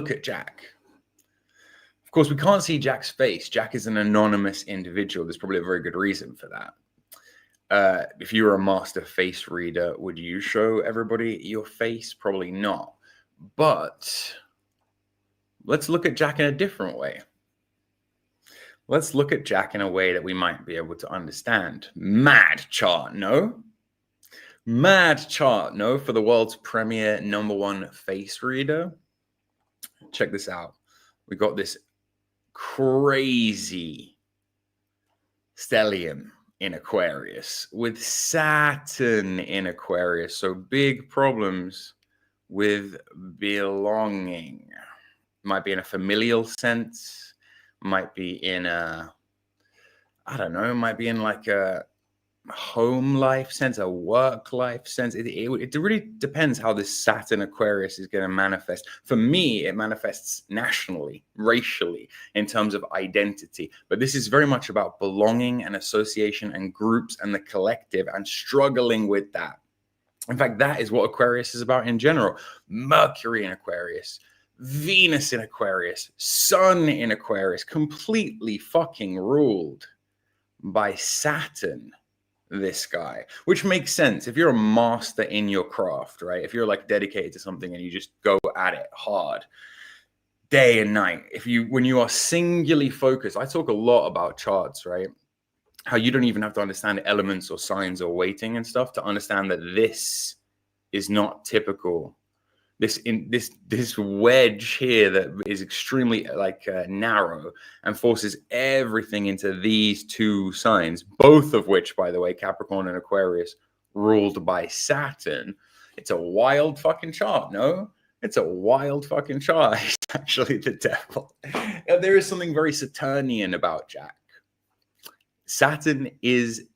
look at Jack. Of course, we can't see Jack's face. Jack is an anonymous individual. There's probably a very good reason for that. If you were a master face reader, would you show everybody your face? Probably not. But let's look at Jack in a different way. Let's look at Jack in a way that we might be able to understand. Mad chart, no? Mad chart, no? For the world's premier #1 face reader. Check this out. We got this crazy stellium in Aquarius with Saturn in Aquarius. So big problems with belonging. Might be in a familial sense, might be in a, I don't know, might be in like a home life sense, a work life sense. It really depends how this Saturn Aquarius is going to manifest. For me, it manifests nationally, racially, in terms of identity. But this is very much about belonging and association and groups and the collective and struggling with that. In fact, that is what Aquarius is about in general. Mercury in Aquarius, Venus in Aquarius, Sun in Aquarius, completely fucking ruled by Saturn. This guy, which makes sense if you're a master in your craft, right? If you're like dedicated to something and you just go at it hard day and night, when you are singularly focused. I talk a lot about charts, right? How you don't even have to understand elements or signs or weighting and stuff to understand that this is not typical. This wedge here that is extremely narrow and forces everything into these two signs, both of which, by the way, Capricorn and Aquarius, ruled by Saturn. It's a wild fucking chart, no? It's a wild fucking chart. It's actually the devil. There is something very Saturnian about Jack. Saturn is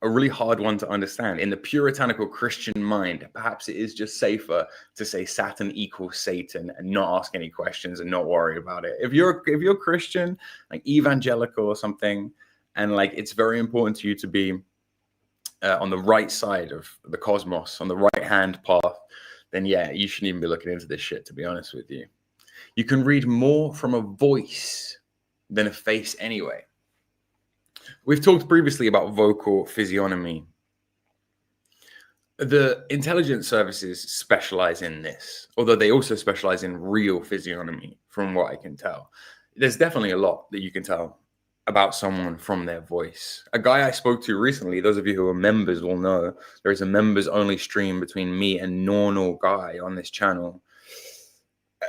a really hard one to understand. In the puritanical Christian mind, perhaps it is just safer to say Saturn equals Satan and not ask any questions and not worry about it. If you're Christian, like evangelical or something, and like it's very important to you to be on the right side of the cosmos, on the right hand path, then yeah, you shouldn't even be looking into this shit, to be honest with you. You can read more from a voice than a face anyway. We've talked previously about vocal physiognomy. The intelligence services specialize in this, although they also specialize in real physiognomy, from what I can tell. There's definitely a lot that you can tell about someone from their voice. A guy I spoke to recently, those of you who are members will know, there is a members-only stream between me and Nornal Guy on this channel,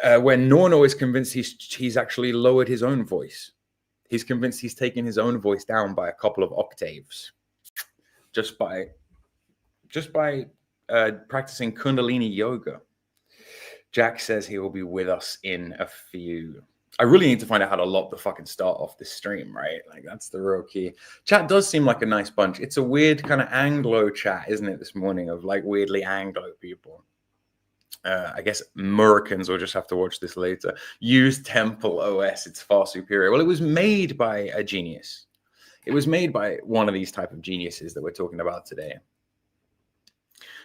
where Nornal is convinced he's actually lowered his own voice. He's convinced he's taken his own voice down by a couple of octaves just by practicing Kundalini yoga. Jack says he will be with us in a few. I really need to find out how to lock the fucking start off this stream, right? Like, that's the real key. Chat does seem like a nice bunch. It's a weird kind of Anglo chat, isn't it, this morning, of like weirdly Anglo people. I guess Americans will just have to watch this later. Use Temple OS. It's far superior. Well, it was made by a genius. It was made by one of these type of geniuses that we're talking about today.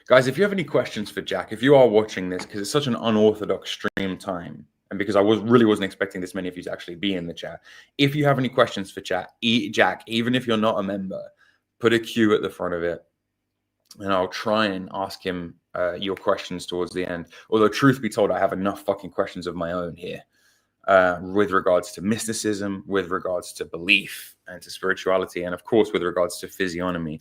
Guys, if you have any questions for Jack, if you are watching this, because it's such an unorthodox stream time, and because I really wasn't expecting this many of you to actually be in the chat, if you have any questions for Jack, even if you're not a member, put a Q at the front of it, and I'll try and ask him your questions towards the end. Although, truth be told, I have enough fucking questions of my own here with regards to mysticism, with regards to belief and to spirituality, and of course, with regards to physiognomy.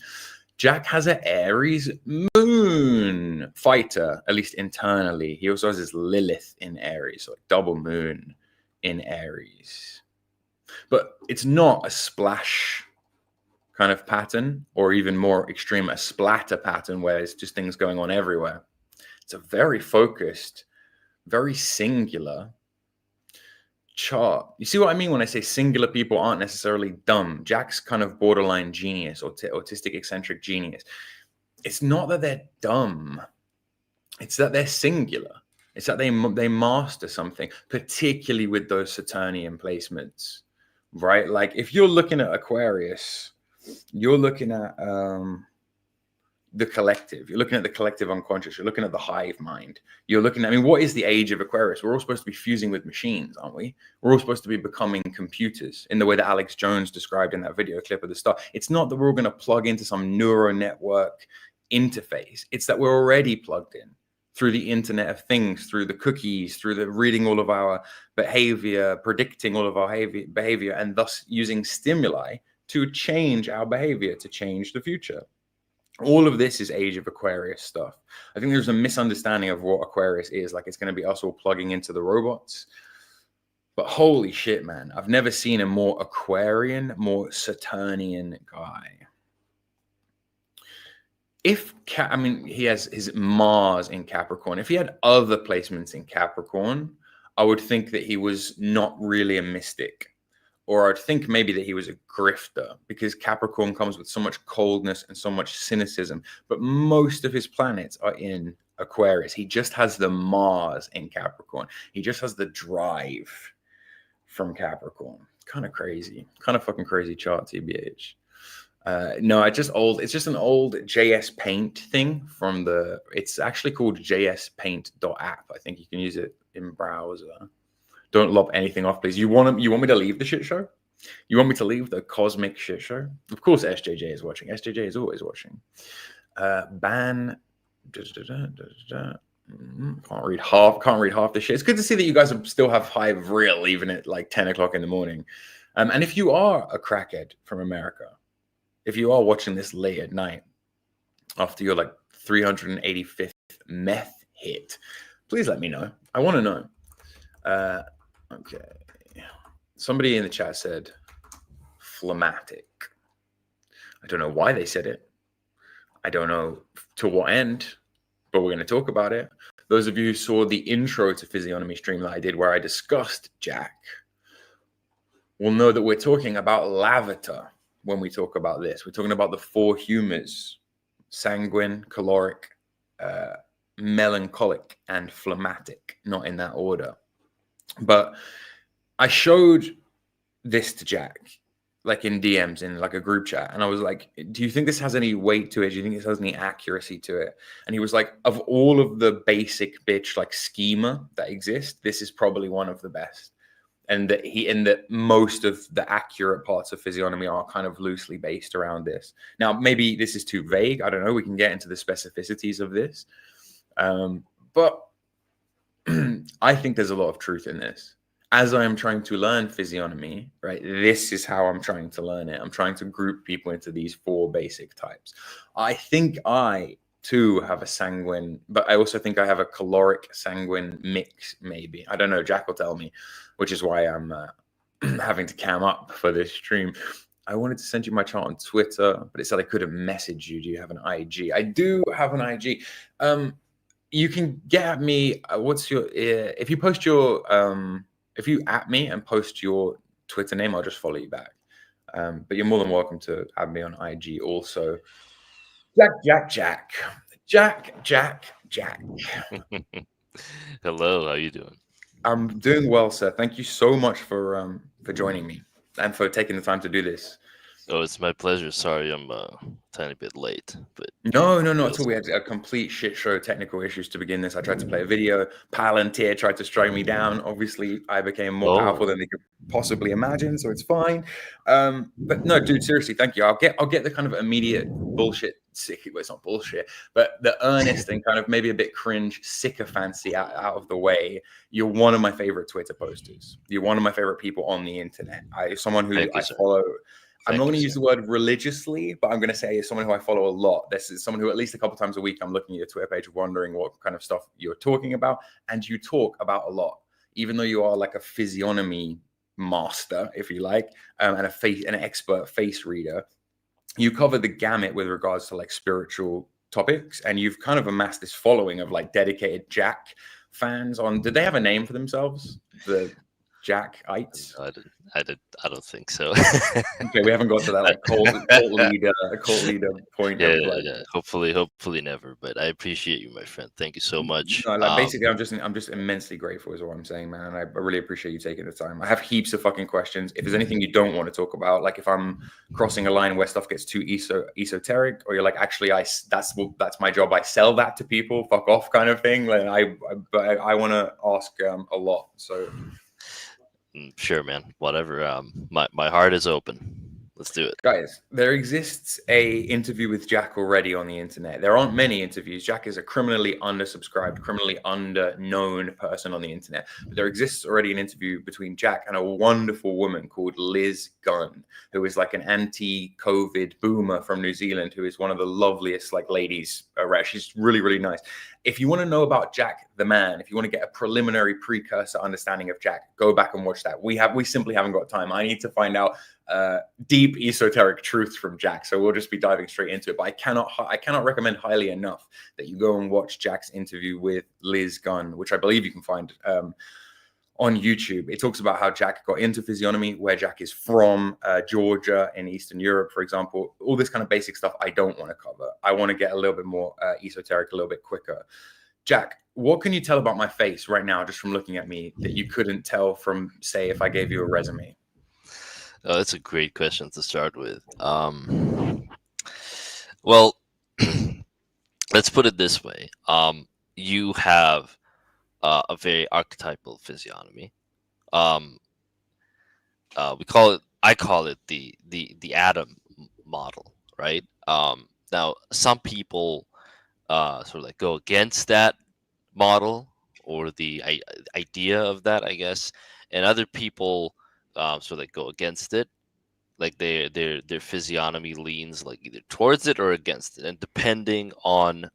Jack has an Aries moon fighter, at least internally. He also has his Lilith in Aries, so like double moon in Aries. But it's not a splash kind of pattern, or even more extreme, a splatter pattern where there's just things going on everywhere. It's a very focused, very singular chart. You see what I mean when I say singular people aren't necessarily dumb? Jack's kind of borderline genius, or autistic eccentric genius. It's not that they're dumb. It's that they're singular. It's that they master something, particularly with those Saturnian placements, right? Like if you're looking at Aquarius, you're looking at the collective. You're looking at the collective unconscious. You're looking at the hive mind. You're looking at, I mean, what is the age of Aquarius? We're all supposed to be fusing with machines, aren't we? We're all supposed to be becoming computers in the way that Alex Jones described in that video clip at the start. It's not that we're all going to plug into some neural network interface. It's that we're already plugged in through the Internet of Things, through the cookies, through the reading all of our behavior, predicting all of our behavior, and thus using stimuli to change our behavior, to change the future. All of this is age of Aquarius stuff. I think there's a misunderstanding of what Aquarius is. Like it's going to be us all plugging into the robots. But holy shit, man. I've never seen a more Aquarian, more Saturnian guy. I mean, he has his Mars in Capricorn. If he had other placements in Capricorn, I would think that he was not really a mystic. Or I'd think maybe that he was a grifter, because Capricorn comes with so much coldness and so much cynicism. But most of his planets are in Aquarius. He just has the Mars in Capricorn. He just has the drive from Capricorn. Kind of crazy. Kind of fucking crazy chart, TBH. No, it's just an old JS Paint thing it's actually called jspaint.app. I think you can use it in browser. Don't lop anything off, please. You want me to leave the shit show? You want me to leave the cosmic shit show? Of course, SJJ is watching. SJJ is always watching. Ban. Can't read half the shit. It's good to see that you guys still have Hive real, even at like 10 o'clock in the morning. And if you are a crackhead from America, if you are watching this late at night after your like 385th meth hit, please let me know. I want to know. Okay. Somebody in the chat said phlegmatic. I don't know why they said it. I don't know to what end, but we're going to talk about it. Those of you who saw the intro to Physiognomy stream that I did where I discussed Jack will know that we're talking about lavita when we talk about this. We're talking about the four humors: sanguine, caloric, melancholic, and phlegmatic, not in that order. But I showed this to Jack, like in DMs, in like a group chat. And I was like, do you think this has any weight to it? Do you think this has any accuracy to it? And he was like, of all of the basic bitch like schema that exist, this is probably one of the best. And that most of the accurate parts of physiognomy are kind of loosely based around this. Now, maybe this is too vague. I don't know. We can get into the specificities of this. But I think there's a lot of truth in this. As I am trying to learn physiognomy, right, this is how I'm trying to learn it. I'm trying to group people into these four basic types. I think I, too, have a sanguine, but I also think I have a caloric sanguine mix, maybe. I don't know. Jack will tell me, which is why I'm having to cam up for this stream. I wanted to send you my chart on Twitter, but it said I couldn't message you. Do you have an IG? I do have an IG. You can get at me. What's your, if you post your, if you at me and post your Twitter name, I'll just follow you back. But you're more than welcome to add me on IG also. Jack. Hello, how you doing? I'm doing well, sir. Thank you so much for joining me and for taking the time to do this. Oh, it's my pleasure. Sorry, I'm a tiny bit late, but No, not at all. We had a complete shit show, technical issues to begin this. I tried to play a video. Palantir tried to strike me down. Obviously, I became more powerful than they could possibly imagine, so it's fine. But no, dude, seriously, thank you. I'll get the kind of immediate bullshit sick. Well, it's not bullshit, but the earnest and kind of maybe a bit cringe sycophancy out of the way. You're one of my favorite Twitter posters. You're one of my favorite people on the internet. Someone who I follow. I'm not going to use the word religiously, but I'm going to say as someone who I follow a lot. This is someone who at least a couple times a week I'm looking at your Twitter page, wondering what kind of stuff you're talking about, and you talk about a lot, even though you are like a physiognomy master, if you like, and an expert face reader. You cover the gamut with regards to like spiritual topics, and you've kind of amassed this following of like dedicated Jack fans. Did they have a name for themselves? The Jack Eitz? No, I don't think so. Okay, we haven't got to that like cult leader point Yeah, of like. yeah. Hopefully never. But I appreciate you, my friend. Thank you so much. No, like basically, I'm just immensely grateful, is what I'm saying, man. And I really appreciate you taking the time. I have heaps of fucking questions. If there's anything you don't want to talk about, like if I'm crossing a line where stuff gets too esoteric, or you're like, actually, that's my job. I sell that to people. Fuck off, kind of thing. Like I want to ask a lot. So Sure, man. Whatever. My heart is open. Let's do it. guys, there exists a interview with Jack already on the internet. There aren't many interviews. Jack is a criminally undersubscribed, criminally under-known person on the internet. But there exists already an interview between Jack and a wonderful woman called Liz Gunn, who is like an anti-COVID boomer from New Zealand, who is one of the loveliest like ladies around. She's really, really nice. If you want to know about Jack the man, if you want to get a preliminary precursor understanding of Jack, go back and watch that. We simply haven't got time. I need to find out deep esoteric truths from Jack, so we'll just be diving straight into it. But I cannot recommend highly enough that you go and watch Jack's interview with Liz Gunn, which I believe you can find on YouTube. It talks about how Jack got into physiognomy, where Jack is from, Georgia in Eastern Europe, for example. All this kind of basic stuff I don't want to cover. I want to get a little bit more esoteric, a little bit quicker. Jack, what can you tell about my face right now, just from looking at me, that you couldn't tell from, say, if I gave you a resume? Oh, that's a great question to start with. Well, let's put it this way. You have a very archetypal physiognomy. I call it the Adam model, right? Now, some people sort of like go against that model or the idea of that, I guess, and other people sort of like go against it. Like their physiognomy leans like either towards it or against it, and depending on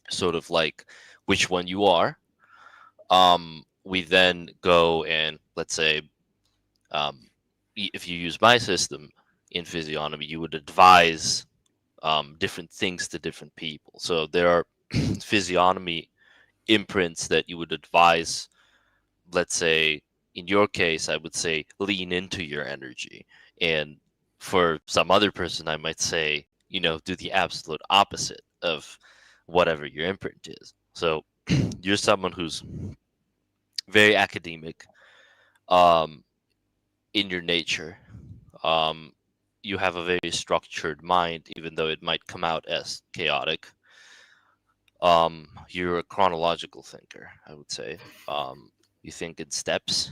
sort of like which one you are, we then go and let's say if you use my system in physiognomy, you would advise different things to different people. So there are physiognomy imprints that you would advise. Let's say in your case, I would say lean into your energy, and for some other person, I might say, do the absolute opposite of whatever your imprint is. So you're someone who's very academic in your nature. You have a very structured mind, even though it might come out as chaotic. You're a chronological thinker, I would say. You think in steps.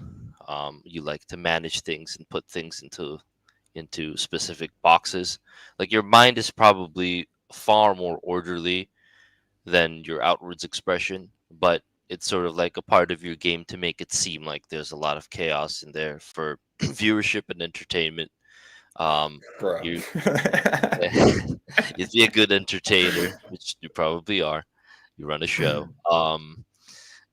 You like to manage things and put things into specific boxes. Like your mind is probably far more orderly than your outwards expression, but it's sort of like a part of your game to make it seem like there's a lot of chaos in there for viewership and entertainment. Bro. You you'd be a good entertainer, which you probably are. You run a show.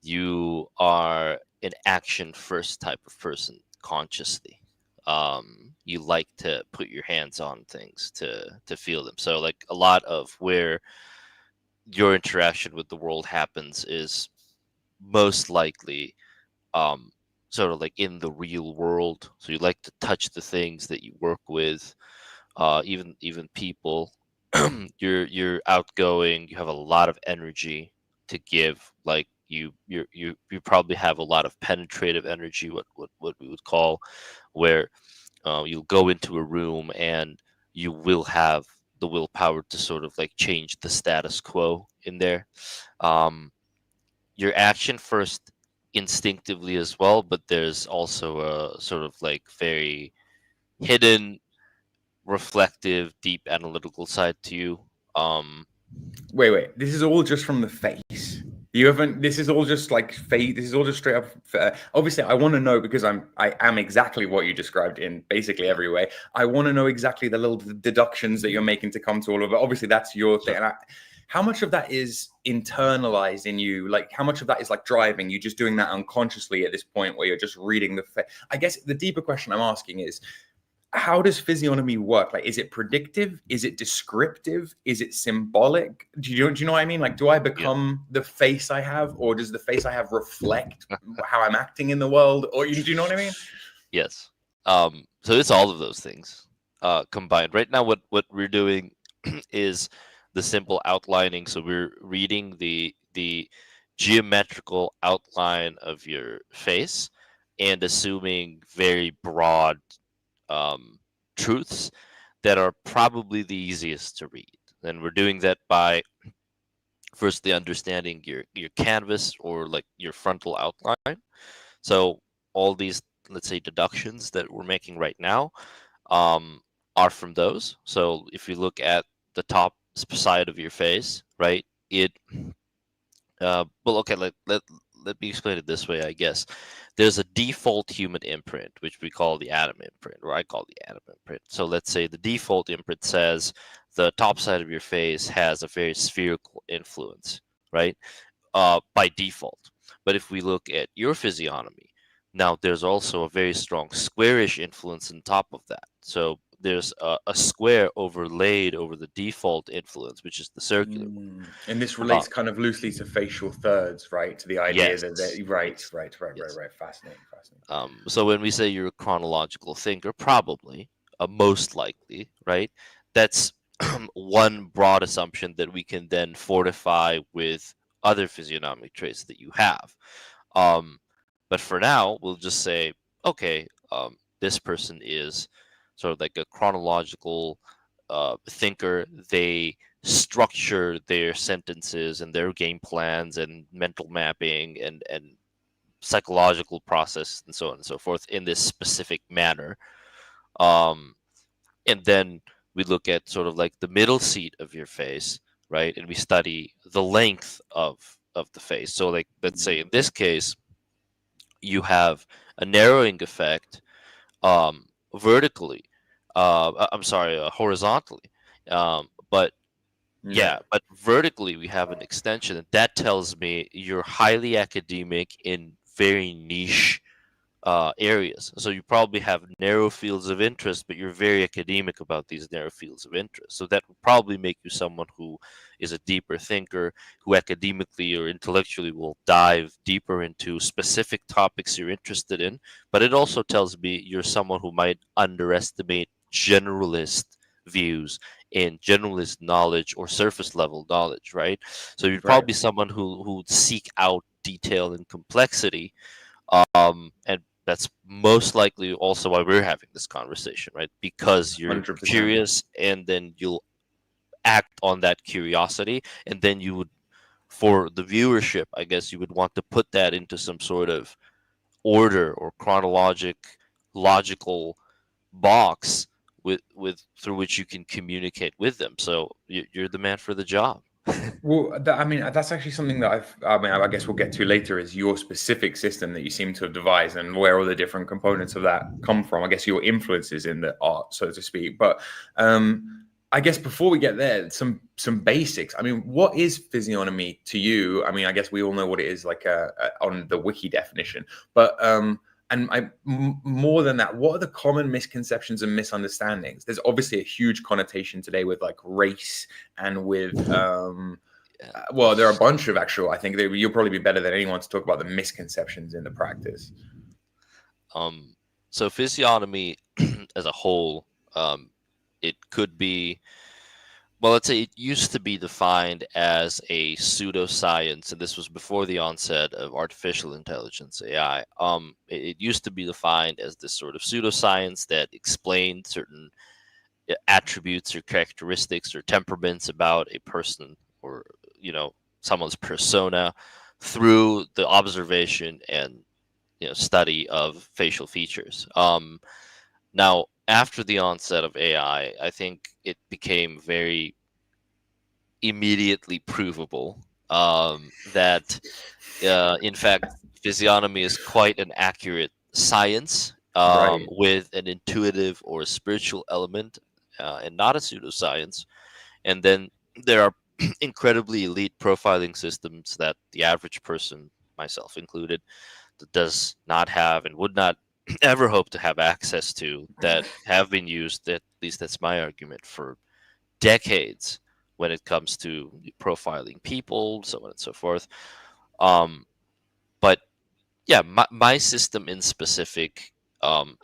You are an action first type of person consciously. You like to put your hands on things to feel them. So like a lot of where your interaction with the world happens is most likely sort of like in the real world. So you like to touch the things that you work with, even people. You're outgoing. You have a lot of energy to give. Like you probably have a lot of penetrative energy, what we would call, where you'll go into a room and you will have the willpower to sort of like change the status quo in there. Your action first instinctively as well, but there's also a sort of like very hidden, reflective, deep analytical side to you. Wait. This is all just from the face. You haven't. This is all just like face. This is all just straight up. Obviously, I want to know because I am exactly what you described in basically every way. I want to know exactly the little deductions that you're making to come to all of it. Obviously, that's your thing. And how much of that is internalized in you? Like, how much of that is like driving you, just doing that unconsciously at this point where you're just reading the face? I guess the deeper question I'm asking is, how does physiognomy work? Like, is it predictive? Is it descriptive? Is it symbolic? Do you know what I mean? Like, do I Yeah. become the face I have, or does the face I have reflect how I'm acting in the world? Or do you know what I mean? Yes. So it's all of those things combined. Right now, what we're doing is the simple outlining. So we're reading the geometrical outline of your face and assuming very broad um, truths that are probably the easiest to read. And we're doing that by firstly understanding your canvas or like your frontal outline. So all these, let's say, deductions that we're making right now um, are from those. So if you look at the top side of your face, right, it well, okay, let me explain it this way, I guess. There's a default human imprint, which we call the Adam imprint, or I call the Adam imprint. So let's say the default imprint says the top side of your face has a very spherical influence, right? By default. But if we look at your physiognomy, now there's also a very strong squarish influence on top of that. So there's a square overlaid over the default influence, which is the circular one. And this Uh, relates kind of loosely to facial thirds, right? To the idea yes, that right, yes, right, right, right, yes. right. Fascinating, fascinating. So when we say you're a chronological thinker, probably, most likely, right? That's one broad assumption that we can then fortify with other physiognomic traits that you have. Um, but for now, we'll just say, okay, this person is sort of like a chronological thinker. They structure their sentences and their game plans and mental mapping and psychological process and so on and so forth in this specific manner. Um, and then we look at sort of like the middle seat of your face, right? And we study the length of the face. So like let's say in this case, you have a narrowing effect vertically. I'm sorry, horizontally. But Yeah, yeah, but vertically we have an extension, and that tells me you're highly academic in very niche areas. So you probably have narrow fields of interest, but you're very academic about these narrow fields of interest. So that would probably make you someone who is a deeper thinker, who academically or intellectually will dive deeper into specific topics you're interested in. But it also tells me you're someone who might underestimate generalist views and generalist knowledge or surface level knowledge, right? So you'd right. probably be someone who'd seek out detail and complexity, and that's most likely also why we're having this conversation, right? Because you're 100%. curious and then you'll act on that curiosity. And then you would, for the viewership, I guess you would want to put that into some sort of order or logical box with through which you can communicate with them. So you're the man for the job. Well, I mean, that's actually something that I mean, I guess we'll get to later is your specific system that you seem to have devised and where all the different components of that come from. I guess your influences in the art, so to speak. But I guess before we get there, some basics. I mean, what is physiognomy to you? I mean, I guess we all know what it is, like on the wiki definition. But more than that, what are the common misconceptions and misunderstandings? There's obviously a huge connotation today with like race and with Yeah. well, there are a bunch of actual. I think you'll probably be better than anyone to talk about the misconceptions in the practice. Um, so physiognomy as a whole, it could be, well, let's say it used to be defined as a pseudoscience, and this was before the onset of artificial intelligence, AI. It used to be defined as this sort of pseudoscience that explained certain attributes or characteristics or temperaments about a person or someone's persona through the observation and study of facial features. Now, after the onset of AI, I think it became very immediately provable that, in fact, physiognomy is quite an accurate science Right. with an intuitive or spiritual element, and not a pseudoscience. And then there are incredibly elite profiling systems that the average person, myself included, does not have and would not ever hope to have access to, that have been used, at least that's my argument, for decades when it comes to profiling people, so on and so forth. Um, but yeah, my system in specific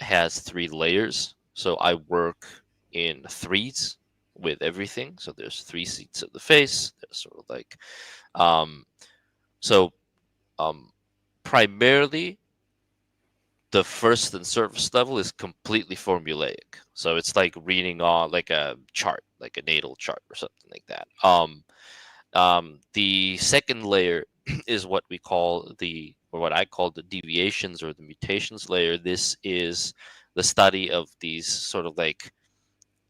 has 3 layers. So I work in threes with everything. So there's 3 seats of the face. There's sort of like um, so um, primarily the first and surface level is completely formulaic. So it's like reading on like a chart, like a natal chart or something like that. The second layer is what we call or what I call the deviations or the mutations layer. This is the study of these sort of like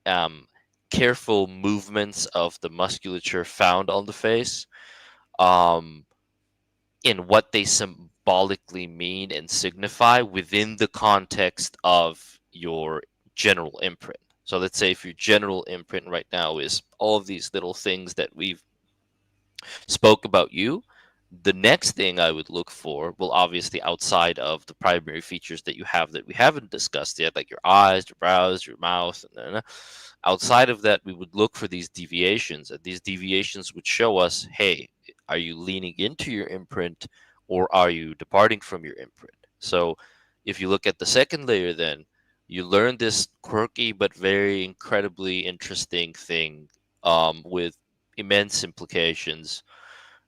um, careful movements of the musculature found on the face, um, in what they symbolically mean and signify within the context of your general imprint. So let's say if your general imprint right now is all of these little things that we've spoke about you, the next thing I would look for, well, obviously outside of the primary features that you have that we haven't discussed yet, like your eyes, your brows, your mouth, and outside of that, we would look for these deviations, and these deviations would show us, hey, are you leaning into your imprint or are you departing from your imprint? So if you look at the second layer, then you learn this quirky but very incredibly interesting thing, with immense implications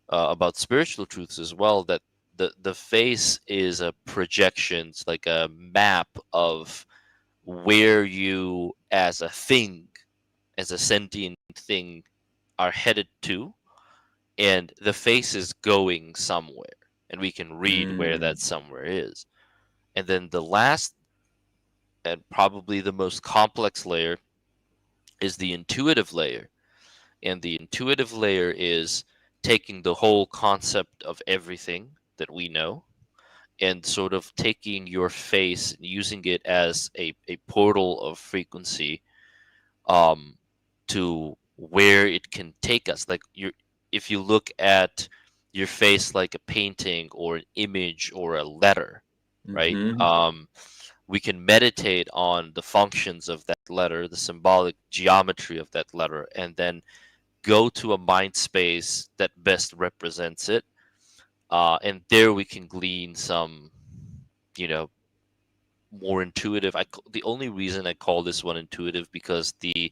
about spiritual truths as well, that the face is a projection, it's like a map of where you as a thing, as a sentient thing, are headed to, and the face is going somewhere, and we can read where that Mm. somewhere is. And then the last and probably the most complex layer is the intuitive layer. And the intuitive layer is taking the whole concept of everything that we know and sort of taking your face and using it as a portal of frequency, um, to where it can take us. Like if you look at your face like a painting or an image or a letter, right? Hmm. We can meditate on the functions of that letter, the symbolic geometry of that letter, and then go to a mind space that best represents it. And there we can glean some, you know, more intuitive. The only reason I call this one intuitive because the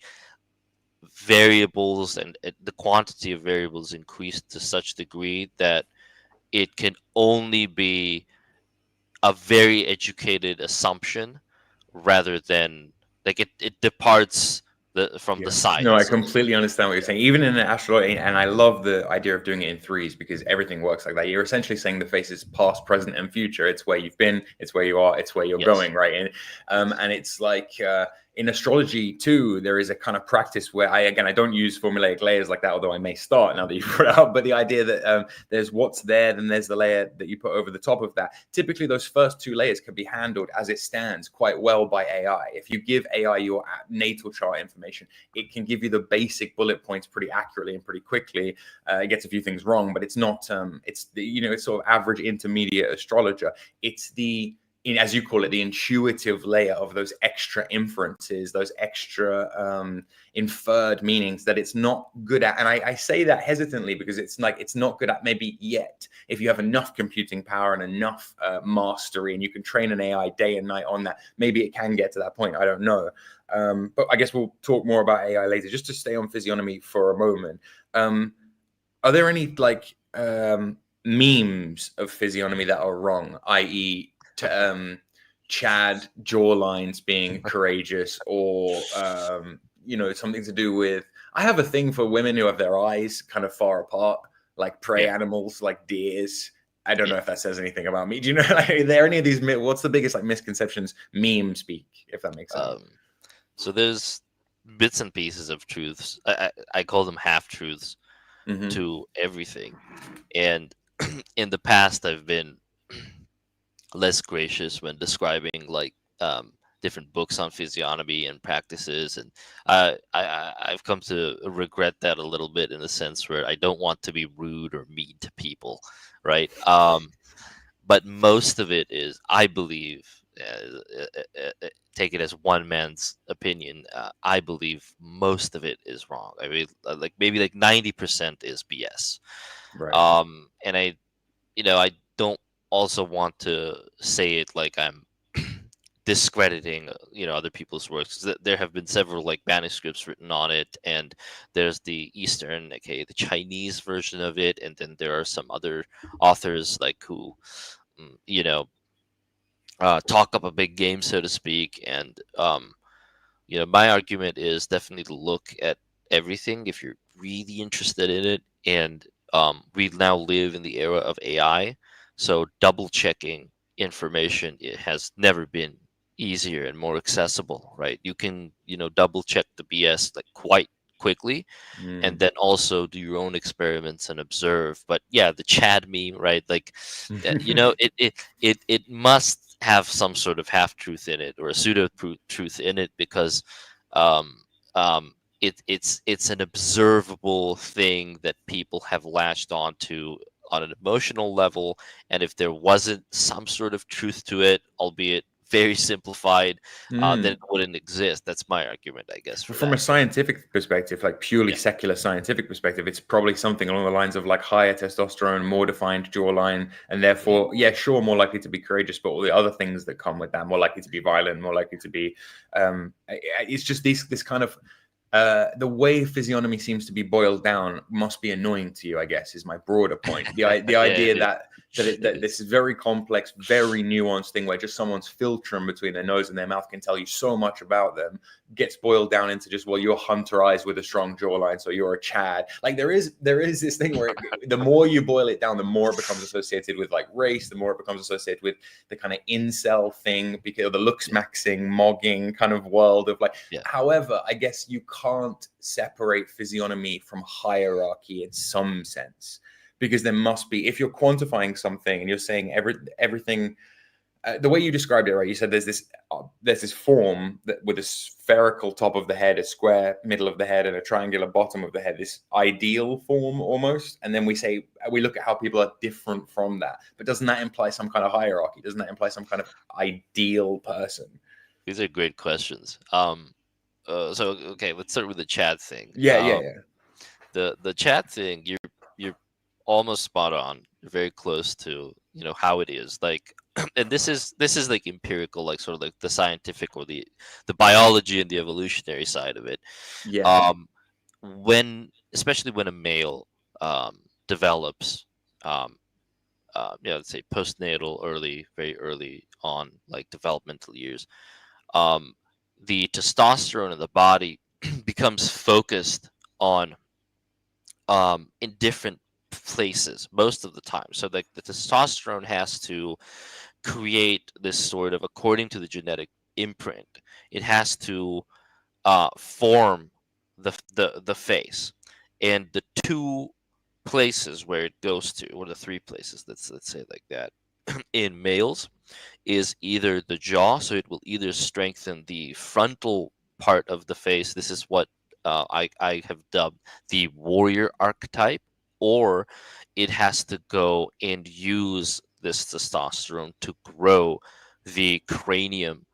variables and the quantity of variables increased to such degree that it can only be a very educated assumption rather than like it departs from the Yeah. No, I science, so to speak. completely understand what you're Yeah. saying. Even in an astrology, and I love the idea of doing it in threes because everything works like that. You're essentially saying the face is past, present, and future. It's where you've been, it's where you are, it's where you're Yes. going, right? And it's like in astrology too, there is a kind of practice where I don't use formulaic layers like that, although I may start now that you put it out. But the idea that there's what's there, then there's the layer that you put over the top of that. Typically, those first 2 layers can be handled as it stands quite well by AI. If you give AI your natal chart information, it can give you the basic bullet points pretty accurately and pretty quickly. It gets a few things wrong, but it's not. It's the it's sort of average intermediate astrologer. It's the as you call it, the intuitive layer of those extra inferences, those extra inferred meanings that it's not good at. And I say that hesitantly because it's like it's not good at maybe yet. If you have enough computing power and enough mastery, and you can train an AI day and night on that, maybe it can get to that point. I don't know. But I guess we'll talk more about AI later. Just to stay on physiognomy for a moment, are there any like memes of physiognomy that are wrong, i.e., Chad jawlines being courageous, or something to do with? I have a thing for women who have their eyes kind of far apart, like prey Yeah. animals, like deers. I don't know Yeah. if that says anything about me. Do you know? Like, are there any of these? What's the biggest like misconceptions meme speak, if that makes sense? So there's bits and pieces of truths. I call them half truths Hmm. to everything. And in the past, I've been less gracious when describing like different books on physiognomy and practices, and I've come to regret that a little bit in the sense where I don't want to be rude or mean to people, right? But most of it is, I believe, take it as one man's opinion. I believe most of it is wrong. I mean, like maybe like 90% is BS. Right. And I don't also want to say it like I'm discrediting other people's works, 'cause there have been several like manuscripts written on it, and there's the Eastern, aka the Chinese version of it, and then there are some other authors like who mm, you know talk up a big game, so to speak. And my argument is definitely to look at everything if you're really interested in it. And we now live in the era of AI, so double checking information, it has never been easier and more accessible, right? You can, double check the BS like quite quickly, and Mm. then also do your own experiments and observe. But yeah, the Chad meme, right? Like, it must have some sort of half truth in it, or a pseudo truth in it, because um, it's an observable thing that people have latched onto on an emotional level. And if there wasn't some sort of truth to it, albeit very simplified, then it Mm. wouldn't exist. That's my argument, I guess, for From a that. scientific perspective, like purely Yeah. secular scientific perspective, it's probably something along the lines of like higher testosterone, more defined jawline, and Mm, therefore, yeah, sure, more likely to be courageous, but all the other things that come with that, more likely to be violent, more likely to be. It's just this kind of the way physiognomy seems to be boiled down must be annoying to you, I guess, is my broader point. The yeah, idea it is. It that is. this is very complex, very nuanced thing where just someone's filtering between their nose and their mouth can tell you so much about them gets boiled down into just, well, you're hunter eyes with a strong jawline, so you're a Chad. Like there is this thing where the more you boil it down, the more it becomes associated with like race, the more it becomes associated with the kind of incel thing, because the looks Yeah. maxing, mogging kind of world of like. Yeah. However, I guess you can't separate physiognomy from hierarchy in some sense, because there must be, if you're quantifying something and you're saying everything, the way you described it, right? You said there's this form that with a spherical top of the head, a square middle of the head, and a triangular bottom of the head. This ideal form almost, and then we look at how people are different from that. But doesn't that imply some kind of hierarchy? Doesn't that imply some kind of ideal person? These are great questions. So okay, let's start with the chat thing. Yeah, yeah, yeah. The chat thing, you're almost spot on. You're very close to how it is. Like, and this is like empirical, like sort of like the scientific or the biology and the evolutionary side of it. Yeah. Um, especially when a male develops, um, let's say postnatal, very early on, like developmental years, um, the testosterone in the body becomes focused on in different places most of the time. So the testosterone has to create this sort of, according to the genetic imprint, it has to form the face, and the two places where it goes to, or the three places, let's say like that, in males, is either the jaw, so it will either strengthen the frontal part of the face. This is what I have dubbed the warrior archetype, or it has to go and use this testosterone to grow the cranium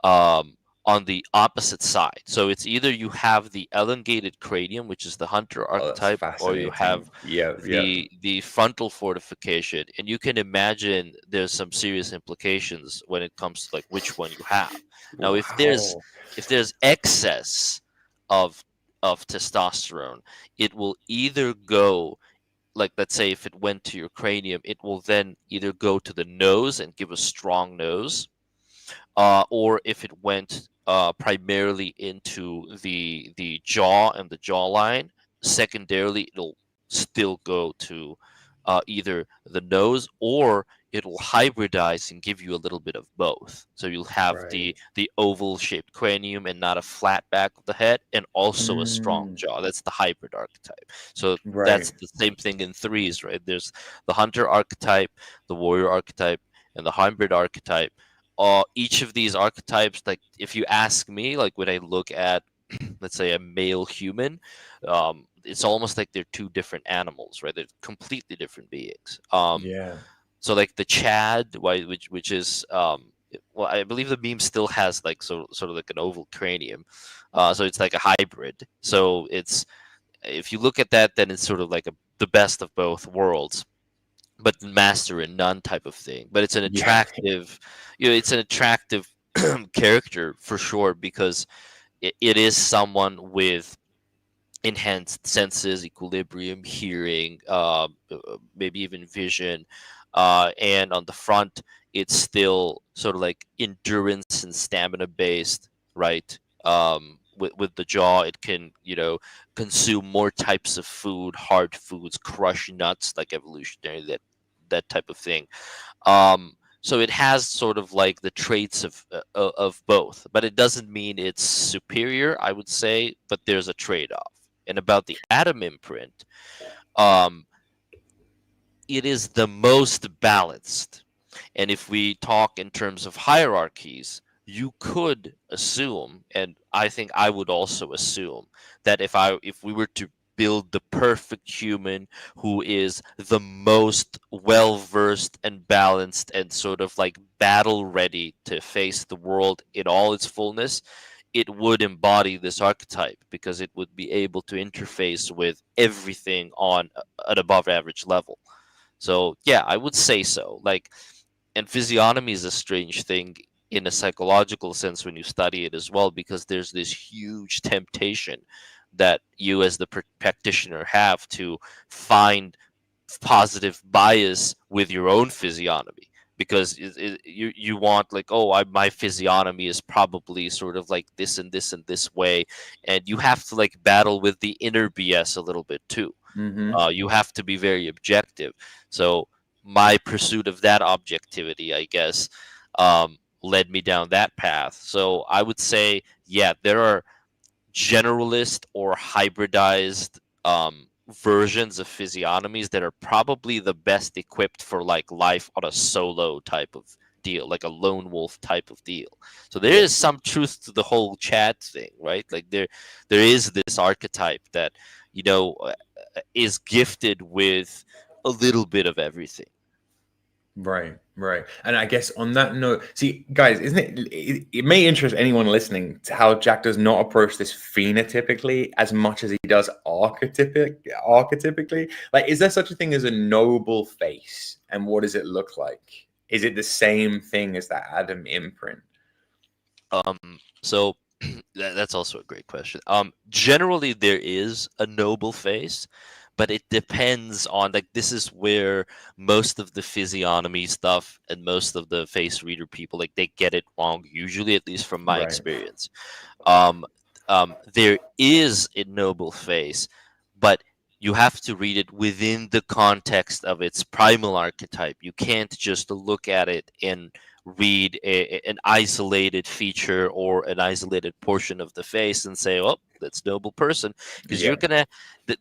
um, on the opposite side. So it's either you have the elongated cranium, which is the hunter Oh, that's archetype, or you have fascinating. Yeah, yeah. the frontal fortification. And you can imagine there's some serious implications when it comes to like which one you have. Now, Wow. if there's excess of testosterone, it will either go, like, let's say if it went to your cranium, it will then either go to the nose and give a strong nose, or if it went primarily into the jaw and the jawline, secondarily it'll still go to either the nose, or it'll hybridize and give you a little bit of both. So you'll have Right. the oval shaped cranium and not a flat back of the head, and also a strong Mm, jaw. That's the hybrid archetype. So right. that's the same thing in threes, right? There's the hunter archetype, the warrior archetype, and the hybrid archetype. Each of these archetypes, like if you ask me, like when I look at let's say a male human, it's almost like they're two different animals, right? They're completely different beings. Yeah. So like the Chad, which is well, I believe the meme still has like sort of like an oval cranium, so it's like a hybrid. So it's, if you look at that, then it's sort of like the best of both worlds, but master and none type of thing. But it's an Yeah. attractive, it's an attractive character for sure, because it is someone with enhanced senses, equilibrium, hearing, maybe even vision. And on the front, it's still sort of like endurance and stamina based, right? With the jaw, it can, consume more types of food, hard foods, crush nuts, like evolutionary, that type of thing. So it has sort of like the traits of both, but it doesn't mean it's superior, I would say. But there's a trade-off. And about the Atom imprint, um, it is the most balanced. And if we talk in terms of hierarchies, you could assume, and I think I would also assume, that if we were to build the perfect human who is the most well versed and balanced and sort of like battle ready to face the world in all its fullness, it would embody this archetype, because it would be able to interface with everything on an above average level. So yeah, I would say so. Like, and physiognomy is a strange thing in a psychological sense when you study it as well, because there's this huge temptation that you as the practitioner have to find positive bias with your own physiognomy, because you want, like, oh, my physiognomy is probably sort of like this and this and this way, and you have to like battle with the inner BS a little bit too. Hmm. You have to be very objective. So my pursuit of that objectivity, I guess, led me down that path. So I would say, yeah, there are generalist or hybridized versions of physiognomies that are probably the best equipped for like life on a solo type of deal, like a lone wolf type of deal. So there Yeah. is some truth to the whole Chad thing, right? Like there is this archetype that, is gifted with a little bit of everything. Right, right. And I guess on that note, see, guys, isn't it may interest anyone listening to how Jack does not approach this phenotypically as much as he does archetypically. Like, is there such a thing as a noble face? And what does it look like? Is it the same thing as that Adam imprint? So that's also a great question. Generally there is a noble face, but it depends on, like, this is where most of the physiognomy stuff and most of the face reader people, like, they get it wrong usually, at least from my Right. experience. Um, there is a noble face, but you have to read it within the context of its primal archetype. You can't just look at it and read an isolated feature or an isolated portion of the face and say, "Oh, that's noble person," because Yeah. you're gonna.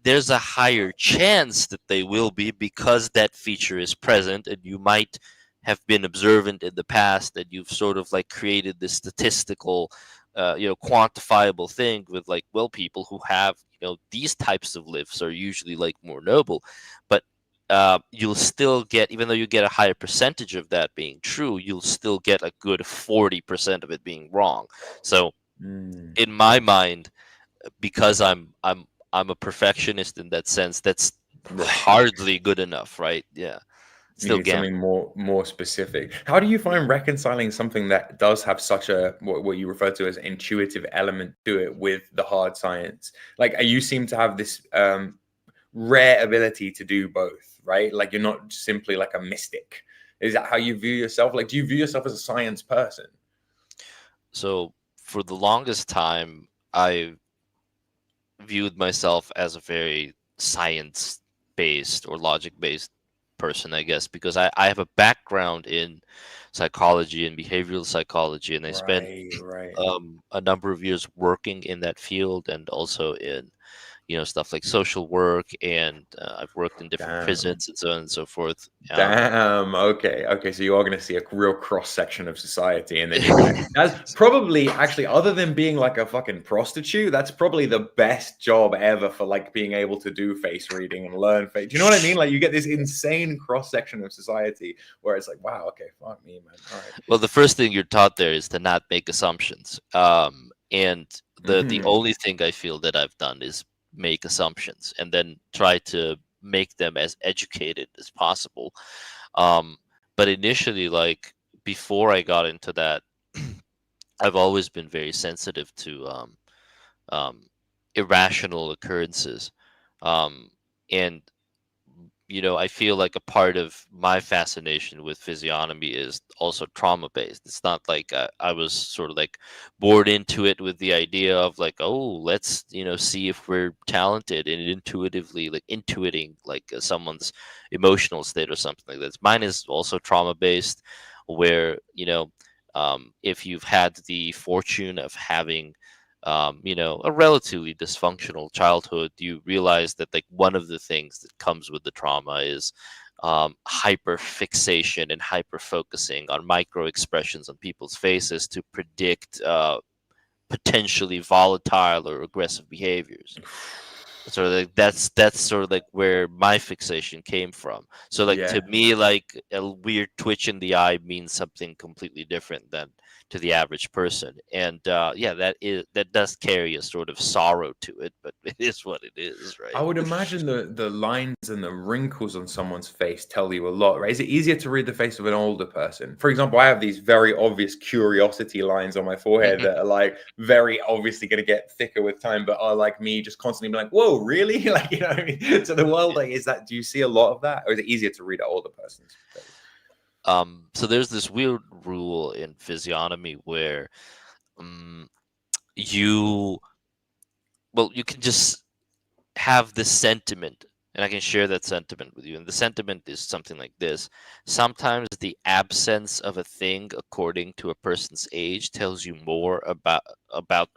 There's a higher chance that they will be, because that feature is present, and you might have been observant in the past, and you've sort of like created this statistical, quantifiable thing with, like, well, people who have, these types of lifts are usually like more noble. But you'll still get, even though you get a higher percentage of that being true, you'll still get a good 40% of it being wrong. So Mm. in my mind, because I'm a perfectionist in that sense, that's Right. hardly good enough, right? Yeah, You still need something gambling. more specific. How do you find reconciling something that does have such a what you refer to as intuitive element to it with the hard science? Like you seem to have this rare ability to do both, right? Like you're not simply like a mystic. Is that how you view yourself? Like, do you view yourself as a science person? So for the longest time, I viewed myself as a very science based or logic based person, I guess, because I have a background in psychology and behavioral psychology, and I spent Right, right. a number of years working in that field, and also in, stuff like social work, and I've worked in different Damn. prisons and so on and so forth. Damn. Okay. Okay. So you are going to see a real cross section of society, and then you're going to. That's probably actually, other than being like a fucking prostitute, that's probably the best job ever for like being able to do face reading and learn face. Do you know what I mean? Like you get this insane cross section of society where it's like, wow, okay, fuck me, man. All right. Well, the first thing you're taught there is to not make assumptions. And the Mhm. only thing I feel that I've done is make assumptions and then try to make them as educated as possible. Um, but initially, like before I got into that, I've always been very sensitive to um, irrational occurrences. Um, and I feel like a part of my fascination with physiognomy is also trauma based. It's not like I was sort of like bored into it with the idea of like, oh, let's see if we're talented and intuitively like intuiting like someone's emotional state or something like that. Mine is also trauma based, where if you've had the fortune of having a relatively dysfunctional childhood, you realize that like one of the things that comes with the trauma is hyper fixation and hyper focusing on micro expressions on people's faces to predict potentially volatile or aggressive behaviors. So like that's sort of like where my fixation came from. So like to Yeah. me, like a weird twitch in the eye means something completely different than to the average person. And yeah, that does carry a sort of sorrow to it, but it is what it is, I right? would imagine the lines and the wrinkles on someone's face tell you a lot, right? Is it easier to read the face of an older person? For example, I have these very obvious curiosity lines on my forehead that are like very obviously going to get thicker with time, but are like me just constantly being like, "Whoa, really?" Like, you know what I mean? So the world, Yeah. like, is that? Do you see a lot of that, or is it easier to read an older person's face? So there's this weird rule in physiognomy where um, you you can just have this sentiment, and I can share that sentiment with you. And the sentiment is something like this: sometimes the absence of a thing according to a person's age tells you more about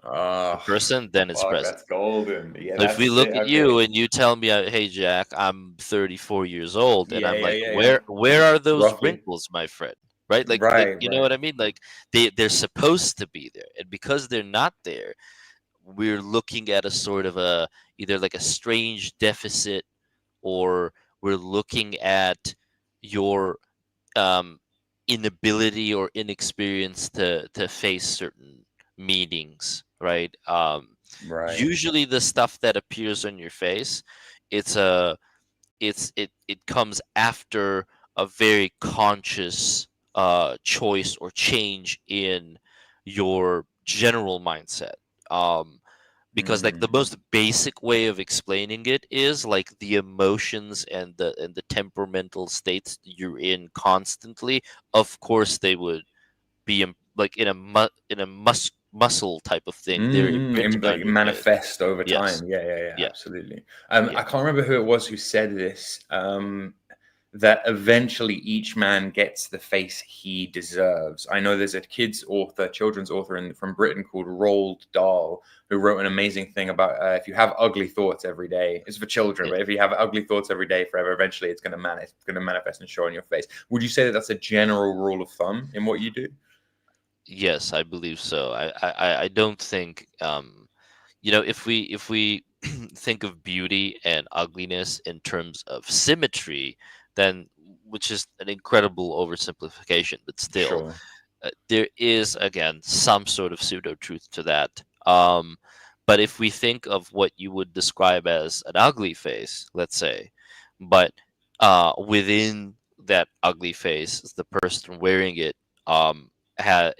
the Oh, person than its fuck, present. that's golden. Yeah, So if we that's look it. at you Okay. and you tell me, hey Jack, I'm 34 years old, and Yeah, I'm yeah, like, yeah, yeah. where are those Roughly. wrinkles, my friend? Right? Like Right, you know what right. I mean? Like they're supposed to be there, and because they're not there, we're looking at a sort of a either like a strange deficit, or we're looking at your um, inability or inexperience to face certain meanings, right? Right. Usually the stuff that appears on your face, it's a it comes after a very conscious choice or change in your general mindset. um because like the Mm. most basic way of explaining it is like the emotions and the temperamental states you're in constantly, of course they would be like in a muscle type of thing, they're And imprinted on like your face. manifest over Yes. time. Yeah, yeah, yeah, Yeah. absolutely. Yeah. I can't remember who it was who said this. That eventually each man gets the face he deserves. I know there's a children's author from Britain called Roald Dahl, who wrote an amazing thing about if you have ugly thoughts every day, it's for children, Yeah. but if you have ugly thoughts every day forever, eventually it's going to manifest and show on your face. Would you say that that's a general rule of thumb in what you do? Yes, I believe so. I don't think if we think of beauty and ugliness in terms of symmetry, then which is an incredible oversimplification, but still, Sure. there is again some sort of pseudo truth to that. But if we think of what you would describe as an ugly face, let's say, but within that ugly face, the person wearing it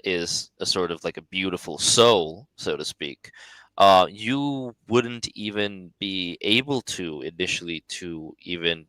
is a sort of like a beautiful soul, so to speak. You wouldn't even be able to initially to even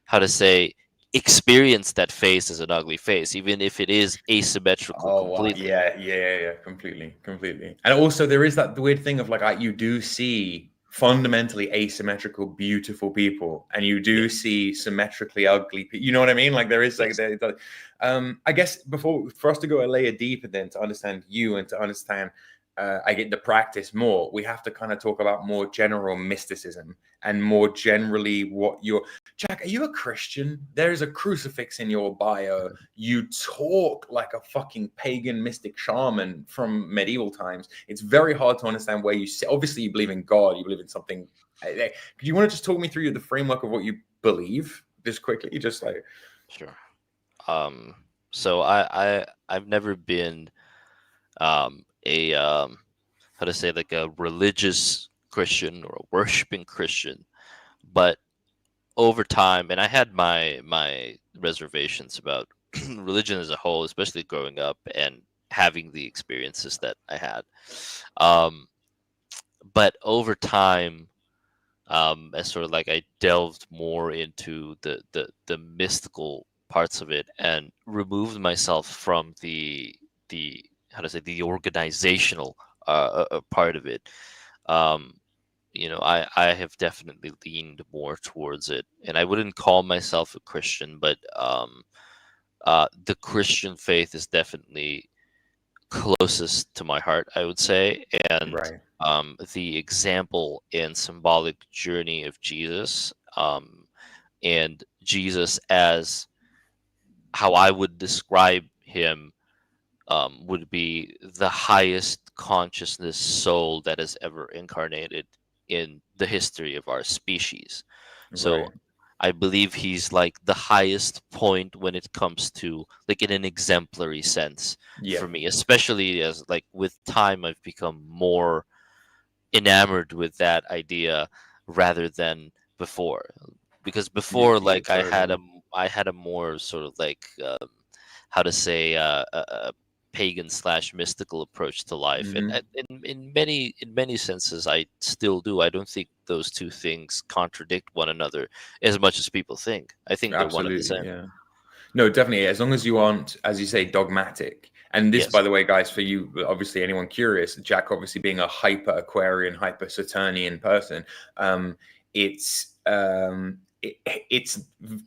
how to say experience that face as an ugly face, even if it is asymmetrical Oh wow, completely. yeah, yeah, yeah, yeah, completely, completely. And also, there is that weird thing of like, you do see fundamentally asymmetrical, beautiful people, and you do Yes, see symmetrically ugly people. You know what I mean? Like, there is like, yes. I guess before for us to go a layer deeper, then to understand you and to understand I get to practice more, we have to kind of talk about more general mysticism and more generally what you're. Jack, are you a Christian? There is a crucifix in your bio. You talk like a fucking pagan mystic shaman from medieval times. It's very hard to understand where you sit. Obviously, you believe in God. You believe in something. Do you want to just talk me through the framework of what you believe, just quickly, just like? Sure. So I've never been a how to say, like a religious Christian or a worshiping Christian, but over time, and I had my reservations about religion as a whole, especially growing up and having the experiences that I had. Um, but over time, as sort of like I delved more into the mystical parts of it and removed myself from the how to say, the organizational part of it. Um, I have definitely leaned more towards it, and I wouldn't call myself a Christian, but the Christian faith is definitely closest to my heart, I would say, and Right. the example and symbolic journey of Jesus, and Jesus as how I would describe him, would be the highest consciousness soul that has ever incarnated in the history of our species. So Right. I believe he's like the highest point when it comes to, like, in an exemplary sense Yeah. for me, especially as, like, with time I've become more enamored with that idea rather than before, because Yeah. before, Yeah. like, Totally. I had a more sort of like, how to say, a pagan slash mystical approach to life, and Hmm. in many senses I still do. I don't think those two things contradict one another as much as people think. I think they're one and the Absolutely. same. Yeah. No, definitely. As long as you aren't, as you say, dogmatic. And this, by Yes. the way, guys, for you, obviously, anyone curious, Jack, obviously being a hyper Aquarian, hyper Saturnian person, um, it's it's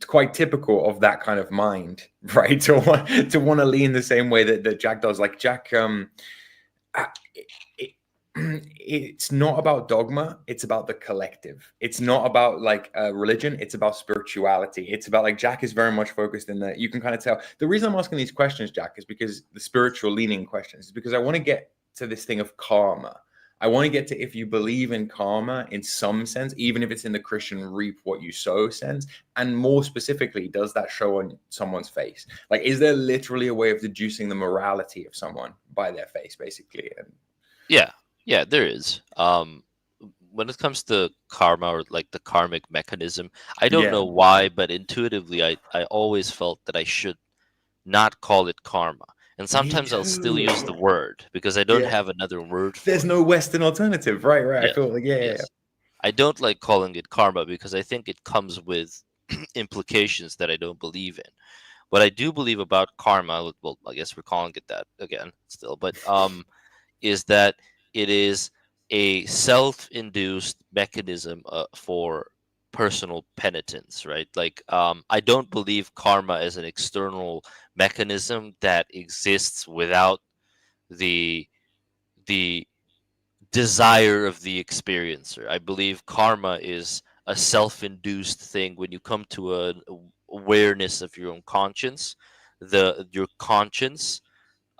quite typical of that kind of mind, right? To want to lean the same way that Jack does. Like Jack, uh, it, it's not about dogma, it's about the collective. It's not about like religion, it's about spirituality. It's about, like, Jack is very much focused in that. You can kind of tell the reason I'm asking these questions, Jack, is because the spiritual leaning questions is because I want to get to this thing of karma. I want to get to, if you believe in karma in some sense, even if it's in the Christian reap what you sow sense, and more specifically, does that show on someone's face? Like, is there literally a way of deducing the morality of someone by their face, basically? And Yeah. Yeah, there is. When it comes to karma, or like the karmic mechanism, I don't yeah, know why, but intuitively I always felt that I should not call it karma. And me sometimes I'll still too. use the word because I don't Yeah, have another word there's for it. no Western alternative. Right, right. I Yes. feel like, yeah, yeah, Yes. I don't like calling it karma because I think it comes with implications that I don't believe in. What I do believe about karma, well, I guess we're calling it that again still, but is that it is a self-induced mechanism for personal penitence, right? Like, I don't believe karma is an external mechanism that exists without the the desire of the experiencer. I believe karma is a self-induced thing when you come to an awareness of your own conscience. Your conscience,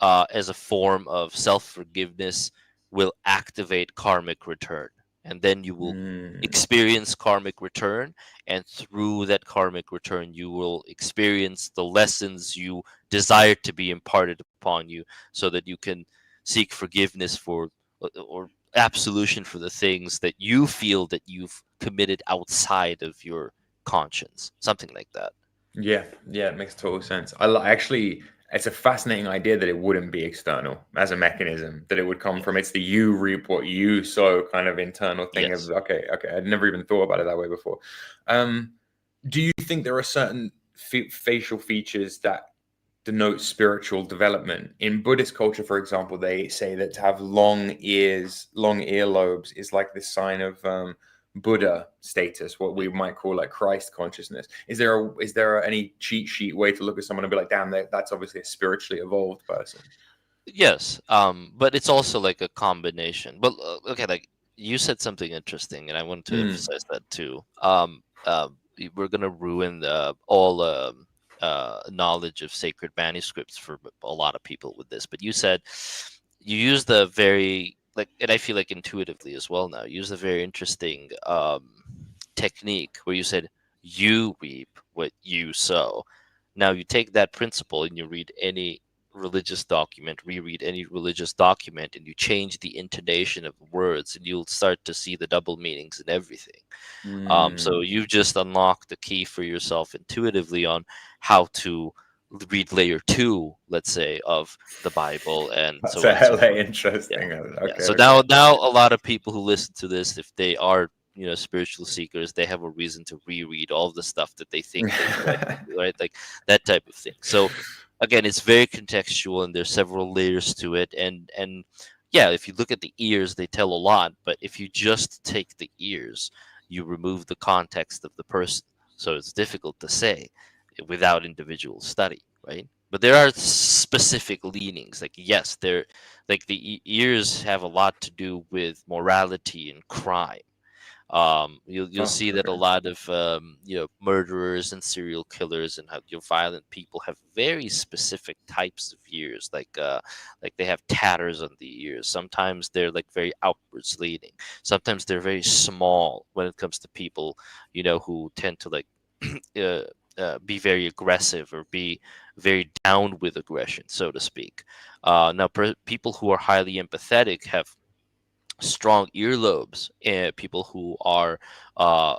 as a form of self forgiveness, will activate karmic return. And then you will Mm, experience karmic return. And through that karmic return, you will experience the lessons you desire to be imparted upon you so that you can seek forgiveness for, or absolution for the things that you feel that you've committed outside of your conscience. Something like that. yeah, yeah. It makes total sense. Actually, it's a fascinating idea that it wouldn't be external as a mechanism. That it would come from, Yes. it's the you reap what you sow kind of internal thing. Of Yes. okay, okay. I'd never even thought about it that way before. Um, do you think there are certain facial features that denote spiritual development? In Buddhist culture, for example, they say that to have long ears, long earlobes, is like the sign of Buddha status, what we might call like Christ consciousness. Is there any cheat sheet way to look at someone and be like, damn, that's obviously a spiritually evolved person? Yes, but it's also like a combination. But okay, like you said something interesting, and I want to Mm, emphasize that too. We're gonna ruin all knowledge of sacred manuscripts for a lot of people with this. But you said you use the very like, and I feel like intuitively as well now. You use the very interesting technique where you said you reap what you sow. Now you take that principle and you read any religious document, reread any religious document, and you change the intonation of words, and you'll start to see the double meanings in everything. So mm. you've just unlocked the key for yourself intuitively on how to read layer two, let's say, of the Bible, and That's so on a and so hella forth. Yeah, interesting. yeah. Okay, So okay. now a lot of people who listen to this, if they are spiritual seekers, they have a reason to reread all the stuff that they think they've read, right? Like that type of thing. So again, it's very contextual, and there's several layers to it, and yeah, if you look at the ears, they tell a lot, but if you just take the ears, you remove the context of the person, so it's difficult to say without individual study, right? But there are specific leanings, like yes, there, like the ears have a lot to do with morality and crime. You'll Oh, see that a okay. lot of murderers and serial killers and how violent people have very specific types of ears, like they have tatters on the ears. Sometimes they're like very outwards leaning. Sometimes they're very small when it comes to people, who tend to like uh, be very aggressive or be very down with aggression, so to speak. Now, people who are highly empathetic have strong earlobes, and people uh,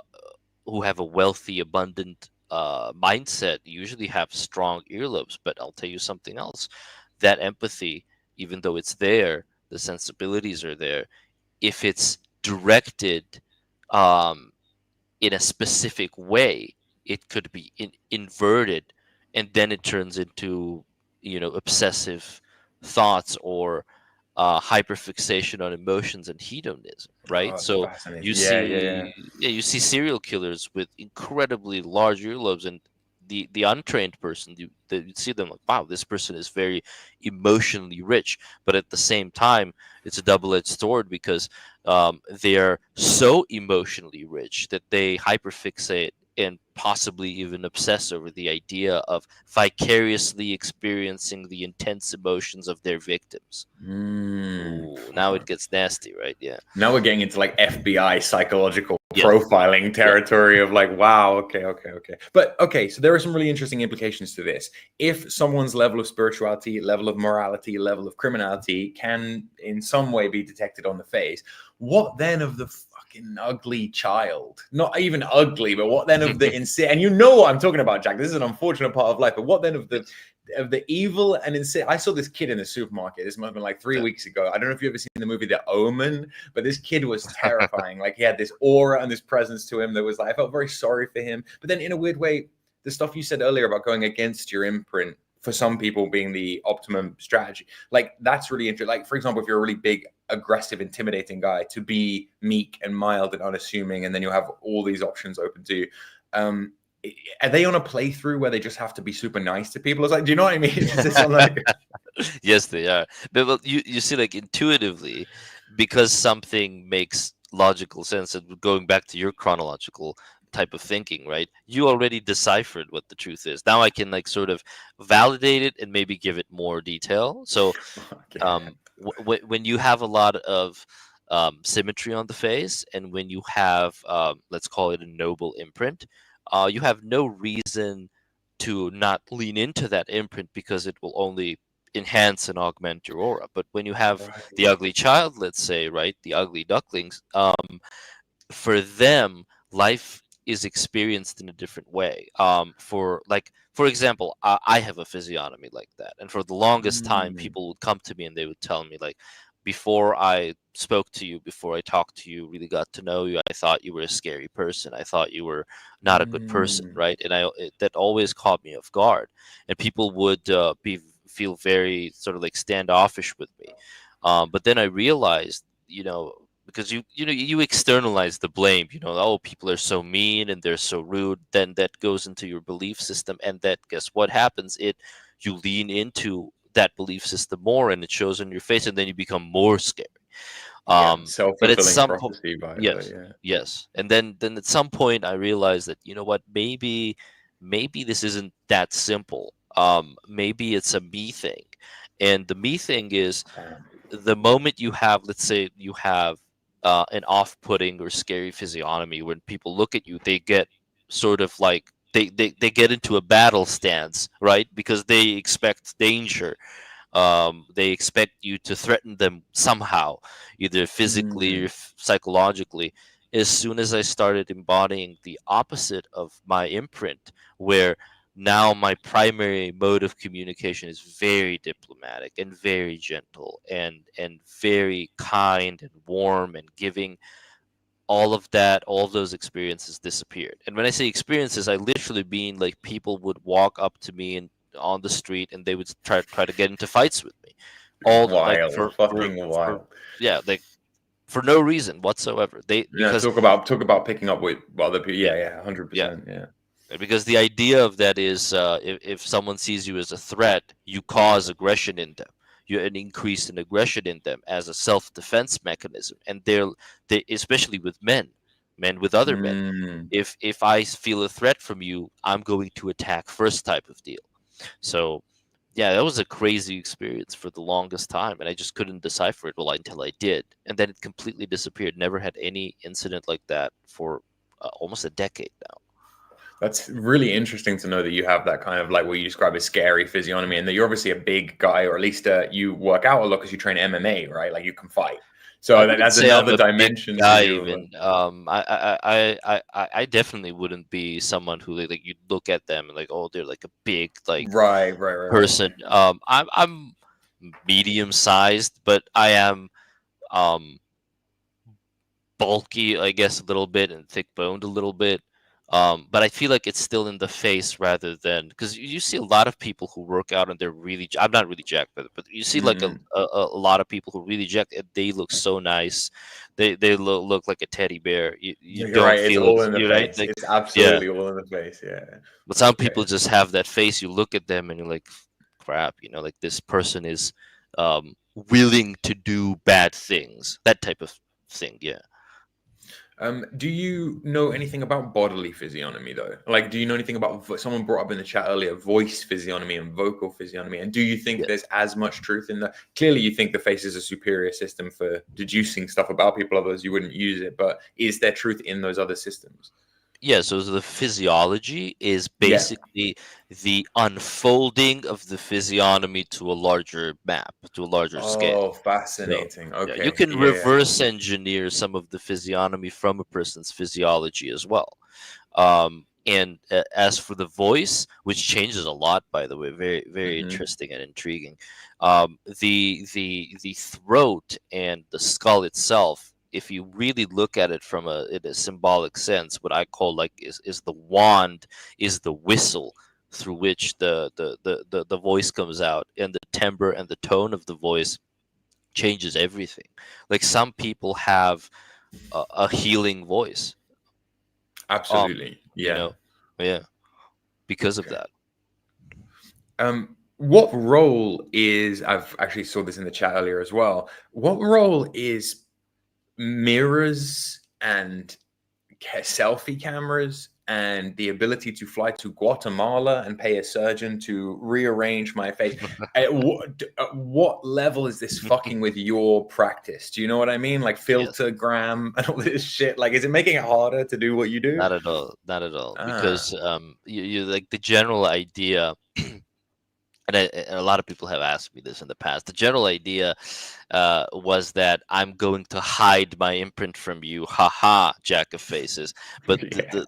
who have a wealthy, abundant mindset usually have strong earlobes. But I'll tell you something else: that empathy, even though it's there, the sensibilities are there. If it's directed um, in a specific way, it could be inverted, and then it turns into obsessive thoughts or hyperfixation on emotions and hedonism, right? Oh, it's So fascinating. you Yeah, yeah, yeah. see, yeah, you see serial killers with incredibly large earlobes, and the untrained person, you see them like, wow, this person is very emotionally rich, but at the same time, it's a double-edged sword because they are so emotionally rich that they hyperfixate and possibly even obsess over the idea of vicariously experiencing the intense emotions of their victims. Mm. Ooh, now it gets nasty, right? Yeah. Now we're getting into like FBI psychological Yes. profiling Yeah. territory of like, wow, okay, okay, okay. But okay, so there are some really interesting implications to this. If someone's level of spirituality, level of morality, level of criminality can in some way be detected on the face, what then of the fucking ugly child? Not even ugly, but what then of the insane? And you know what I'm talking about, Jack. This is an unfortunate part of life, but what then Yes. of the evil and insane? I saw this kid in the supermarket. This must have been like 3 weeks ago. I don't know if you've ever seen the movie The Omen, but this kid was terrifying. Like he had this aura and this presence to him that was like, I felt very sorry for him. But then in a weird way, the stuff you said earlier about going against your imprint for some people being the optimum strategy, like that's really interesting. Like, for example, if you're a really big, aggressive, intimidating guy, to be meek and mild and unassuming, and then you have all these options open to you. Um, are they on a playthrough where they just have to be super nice to people? It's like, do you know what I mean? Is this on like Yes, they are. But well, you see, like intuitively, because something makes logical sense, and going back to your chronological type of thinking, right? You already deciphered what the truth is. Now I can like sort of validate it and maybe give it more detail. So okay. when you have a lot of symmetry on the face, and when you have let's call it a noble imprint, you have no reason to not lean into that imprint because it will only enhance and augment your aura. But when you have the Right. ugly child, let's say, right, the ugly ducklings, for them, life is experienced in a different way. For example, I have a physiognomy like that, and for the longest time, Mm, people would come to me and they would tell me like, before I spoke to you, before I talked to you, really got to know you, I thought you were a scary person. I thought you were not a good person, mm. right? And that always caught me off guard, and people would be feel very sort of like standoffish with me. But then I realized, because you externalize the blame, oh, people are so mean and they're so rude, then that goes into your belief system, and that, guess what happens, you lean into that belief system more, and it shows on your face, and then you become more scary. Yeah, But at self-fulfilling some point, prophecy yes, yeah. yes, and then at some point I realized that, you know what, maybe this isn't that simple. Maybe it's a me thing, and the me thing is, Damn. the moment you have, let's say you have an off-putting or scary physiognomy, when people look at you, they get sort of like they get into a battle stance, right? Because they expect danger. They expect you to threaten them somehow, either physically or Mm. psychologically. As soon as I started embodying the opposite of my imprint, where now my primary mode of communication is very diplomatic and very gentle and very kind and warm and giving, all of that, all of those experiences disappeared. And when I say experiences, I literally mean like people would walk up to me and on the street, and they would try to get into fights with me, like Wild, fucking for wild. yeah, like for no reason whatsoever. They Yeah, because talk about picking up with other people. yeah, Yeah, yeah, yeah, 100%. Yeah. because the idea of that is, if someone sees you as a threat, you cause aggression in them. You an increase in aggression in them as a self-defense mechanism, and they especially with men with other men. Mm. If I feel a threat from you, I'm going to attack first, type of deal. So yeah, that was a crazy experience for the longest time, and I just couldn't decipher it well until I did, and then it completely disappeared. Never had any incident like that for almost a decade now. That's really interesting to know that you have that kind of like what you describe as scary physiognomy, and that you're obviously a big guy, or at least you work out a lot because you train MMA, right? Like you can fight. I So wouldn't that's say I'm another a big dimension to guy you. Of, even. I definitely wouldn't be someone who like you look at them and like, oh, they're like a big like right, right, right, right. person. I'm medium sized, but I am um bulky, I guess, a little bit, and thick boned a little bit. But I feel like it's still in the face rather than, because you see a lot of people who work out and they're really. I'm not really jacked, but you see like Mm-mm. a lot of people who really jacked and they look so nice. They look like a teddy bear. You Yeah, you're don't right. It's feel all it. in the You're right. face. Like It's yeah, absolutely all in the face. Yeah. but some people Okay. just have that face. You look at them and you're like, crap. Like this person is willing to do bad things. That type of thing. Yeah. Do you know anything about bodily physiognomy though? Like, do you know anything about someone brought up in the chat earlier, voice physiognomy and vocal physiognomy? And do you think Yes. there's as much truth in that? Clearly, you think the face is a superior system for deducing stuff about people, otherwise you wouldn't use it. But is there truth in those other systems? Yeah, so the physiology is Yeah. basically the unfolding of the physiognomy to a larger map, to a larger scale. Oh, So, fascinating. yeah, you Okay. can Yeah. Yeah. reverse engineer some of the physiognomy from a person's physiology as well. And as for the voice, which changes a lot, by the way, very very Hmm. interesting and intriguing. The throat and the skull itself, if you really look at it from in a symbolic sense, what I call like is the wand, is the whistle through which the voice comes out, and the timbre and the tone of the voice changes everything. Like some people have a healing voice, um, Absolutely. you Yeah. know, yeah, because of Okay. that. What role is, I've actually saw this in the chat earlier as well. What role is mirrors and selfie cameras and the ability to fly to Guatemala and pay a surgeon to rearrange my face? At what level is this fucking with your practice? Do you know what I mean? Like Yes, filtergram and all this shit. Like, is it making it harder to do what you do? not at all, not at all. Ah, Because you like the general idea, and a lot of people have asked me this in the past. The general idea was that I'm going to hide my imprint from you, haha, Jack of Faces. But yeah.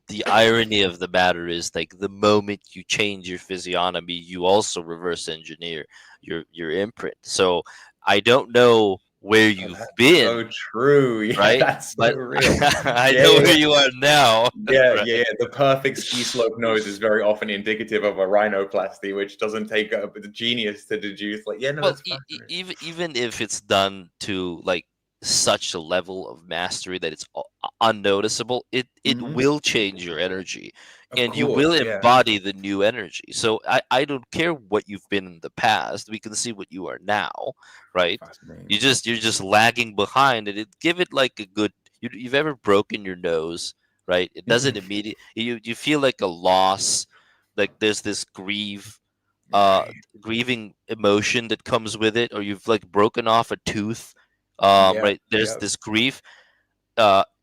the irony of the matter is, like the moment you change your physiognomy, you also reverse engineer your imprint. So I don't know where Oh, you've that's been, so true. Yeah, right? that's so But real. I Yeah, know yeah, where yeah. you are now, Yeah, yeah, right? yeah. The perfect ski slope nose is very often indicative of a rhinoplasty, which doesn't take a genius to deduce. Like, yeah, no, Well, that's fascinating. even if it's done to like such a level of mastery that it's unnoticeable, it Hmm. will change your energy, Of and you will course, yeah. embody the new energy. So I don't care what you've been in the past. We can see what you are now, right? Fascinating. You're just lagging behind, and it give it like a good. You've ever broken your nose, right? It doesn't immediately. You feel like a loss, like there's this uh Right. grieving emotion that comes with it, or you've like broken off a tooth, Yeah. right? There's Yep. this grief.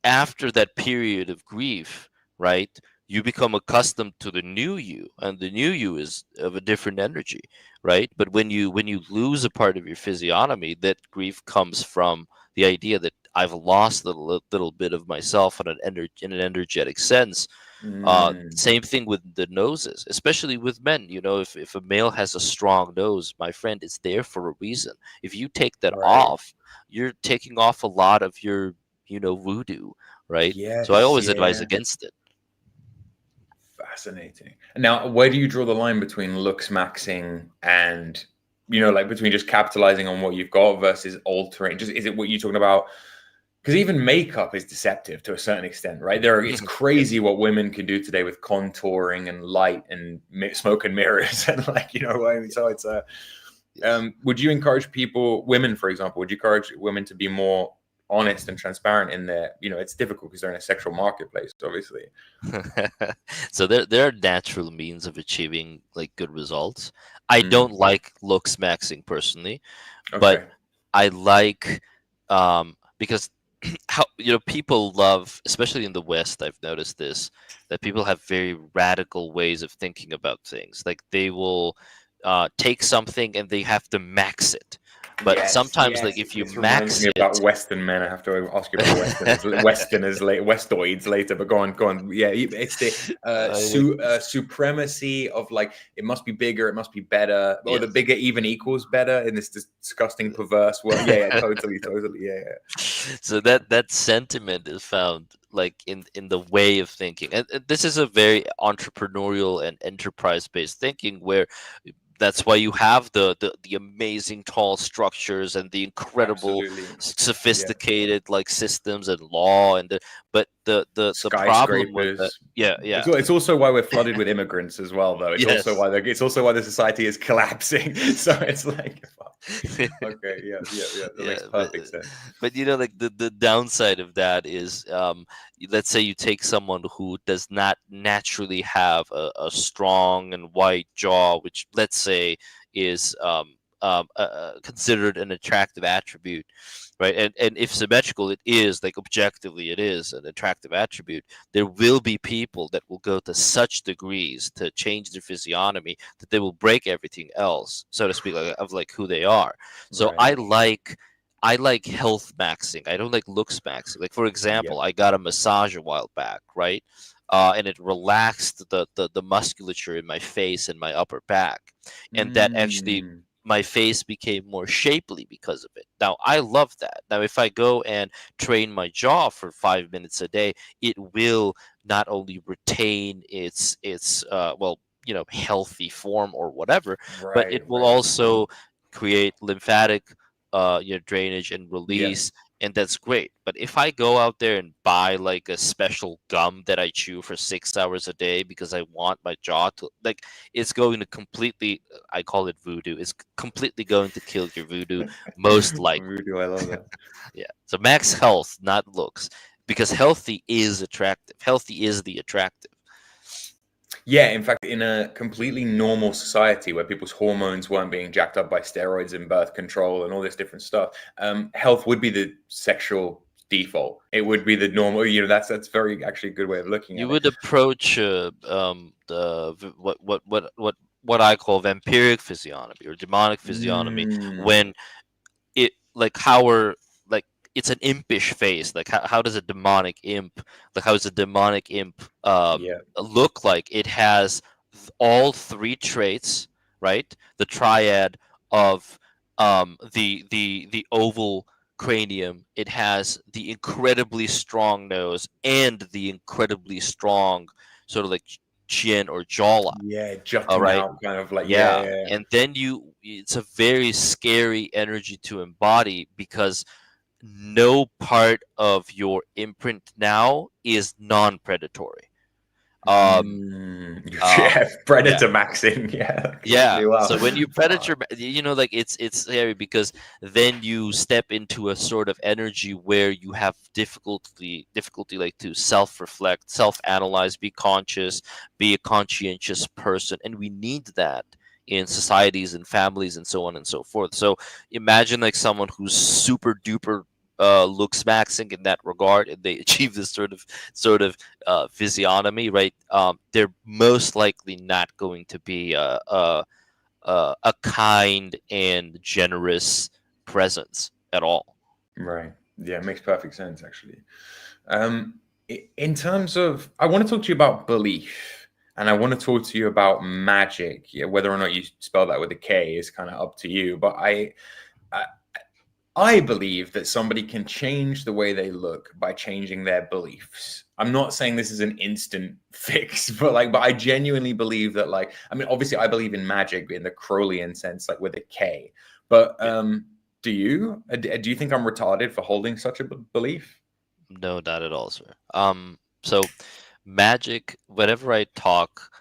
After that period of grief, right, you become accustomed to the new you, and the new you is of a different energy, right? But when you lose a part of your physiognomy, that grief comes from the idea that I've lost a little bit of myself in an energetic sense. Mm, Same thing with the noses, especially with men. You know, if a male has a strong nose, my friend, it's there for a reason. If you take that right. off, you're taking off a lot of your, voodoo, right? So I Yes. always advise Yeah. against it. Fascinating. Now, where do you draw the line between looks maxing and, like between just capitalizing on what you've got versus altering? Just is it what you're talking about? Because even makeup is deceptive to a certain extent, right? It's Yes. crazy what women can do today with contouring and light and smoke and mirrors and like what I mean? Yeah. So it's a. Yes. Would you encourage women, for example, would you encourage women to be more honest and transparent in their? It's difficult because they're in a sexual marketplace, obviously. So there are natural means of achieving like good results. I Mm, don't like looks maxing personally, but okay. I like, because how, people love, especially in the West, I've noticed this, that people have very radical ways of thinking about things. Like they will take something and they have to max it. But Yes, sometimes, like yes. if you This reminds max me about it, Western men. I have to ask you about Westoids later. But go on. Yeah, it's the I know. supremacy of like it must be bigger, it must be better, or the Yes. bigger even equals better in this disgusting, perverse world. Yeah, yeah, totally, totally. Yeah, yeah. So that sentiment is found like in the way of thinking, and this is a very entrepreneurial and enterprise based thinking, where that's why you have the amazing tall structures and the incredible Absolutely. Yeah. sophisticated like systems and law, but the problem with that, Skyscrapers. yeah, yeah. It's also why we're flooded with immigrants as well, though. Yes. It's also why the society is collapsing. So it's like, fuck. Okay, yeah, yeah, yeah. That Yeah, makes perfect sense. but like the downside of that is, let's say you take someone who does not naturally have a strong and white jaw, which let's say is considered an attractive attribute, right? And if symmetrical, it is, like objectively it is an attractive attribute. There will be people that will go to such degrees to change their physiognomy that they will break everything else, so to speak, like, of like who they are. So Right. I like health maxing. I don't like looks maxing. Like for Yeah. example, I got a massage a while back, right? And it relaxed the musculature in my face and my upper back, and that actually, Mm, my face became more shapely because of it. Now I love that. Now if I go and train my jaw for 5 minutes a day, it will not only retain its well, healthy form or whatever, but right, it will right. also create lymphatic drainage and Yeah. release, and that's great. But if I go out there and buy like a special gum that I chew for 6 hours a day because I want my jaw to, like, it's going to completely, I call it voodoo, it's completely going to kill your voodoo, most likely. Voodoo, I love that. Yeah, so max health, not looks, because healthy is attractive, healthy is the attractive. Yeah, in fact, in a completely normal society where people's hormones weren't being jacked up by steroids and birth control and all this different stuff, health would be the sexual default. It would be the normal. That's very actually a good way of looking You at it. would approach what I call vampiric physiognomy or demonic physiognomy, Mm, when it, like, how are, like, it's an impish face. Like how does a demonic imp, like how does a demonic imp yeah, look like? It has all three traits, right? The triad of the oval cranium. It has the incredibly strong nose and the incredibly strong sort of like chin or jawline. yeah, All jutting right. out, kind of like yeah, Yeah, yeah, yeah. and then it's a very scary energy to embody, because no part of your imprint now is non-predatory. Um, Yeah, yeah, predator maxing. Yeah, yeah. completely. Wow. So when you Fuck. predator, like it's scary because then you step into a sort of energy where you have difficulty like to self-reflect, self-analyze, be conscious, be a conscientious person, and we need that in societies and families and so on and so forth. So imagine like someone who's super duper looks maxing in that regard, and they achieve this sort of physiognomy, right? They're most likely not going to be a kind and generous presence at all. Right. Yeah, it makes perfect sense, actually. In terms of, I want to talk to you about belief, and I want to talk to you about magic. Yeah, whether or not you spell that with a K is kind of up to you. But I, I believe that somebody can change the way they look by changing their beliefs. I'm not saying this is an instant fix, but I genuinely believe that, like, I mean, obviously I believe in magic in the Crowleyan sense, like with a K. But Yeah. do you? Do you think I'm retarded for holding such a belief? No, not at all, sir. So magic, whenever I talk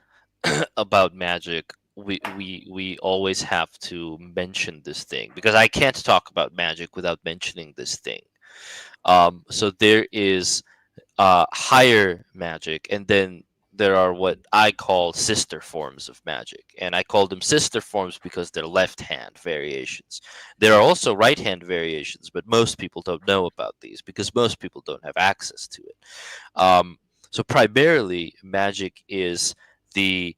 about magic, we always have to mention this thing because I can't talk about magic without mentioning this thing. So there is higher magic, and then there are what I call sister forms of magic. And I call them sister forms because they're left hand variations. There are also right hand variations, but most people don't know about these because most people don't have access to it. So primarily, magic is the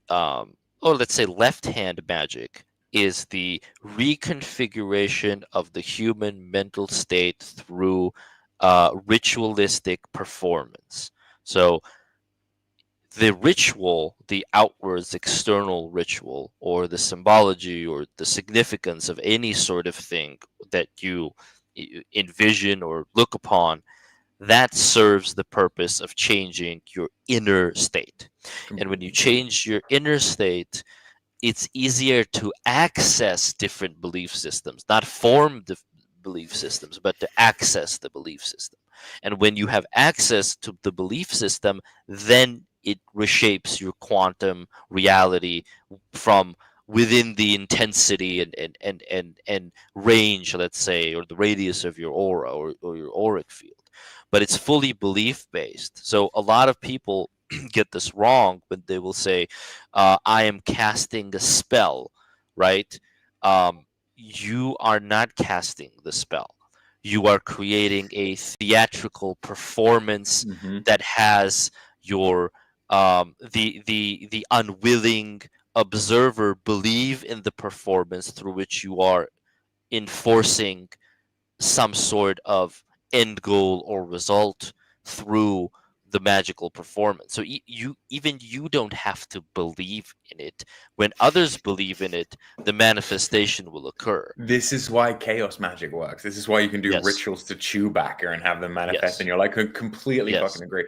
or let's say left hand magic is the reconfiguration of the human mental state through ritualistic performance. So the ritual, the outwards external ritual, or the symbology or the significance of any sort of thing that you envision or look upon, that serves the purpose of changing your inner state. And when you Completely. change your inner state, it's easier to access different belief systems, not form the belief systems, but to access the belief system. And when you have access to the belief system, then it reshapes your quantum reality from within the intensity and range, let's say, or the radius of your aura or your auric field. But it's fully belief based. So a lot of people get this wrong when they will say, I am casting a spell, right? You are not casting the spell. You are creating a theatrical performance Hmm. that has your the unwilling observer believe in the performance through which you are enforcing some sort of end goal or result through the magical performance. So you don't have to believe in it. When others believe in it, the manifestation will occur. This is why chaos magic works. This is why you can do Yes. rituals to Chewbacca and have them manifest in Yes. your life. I completely Yes. fucking agree.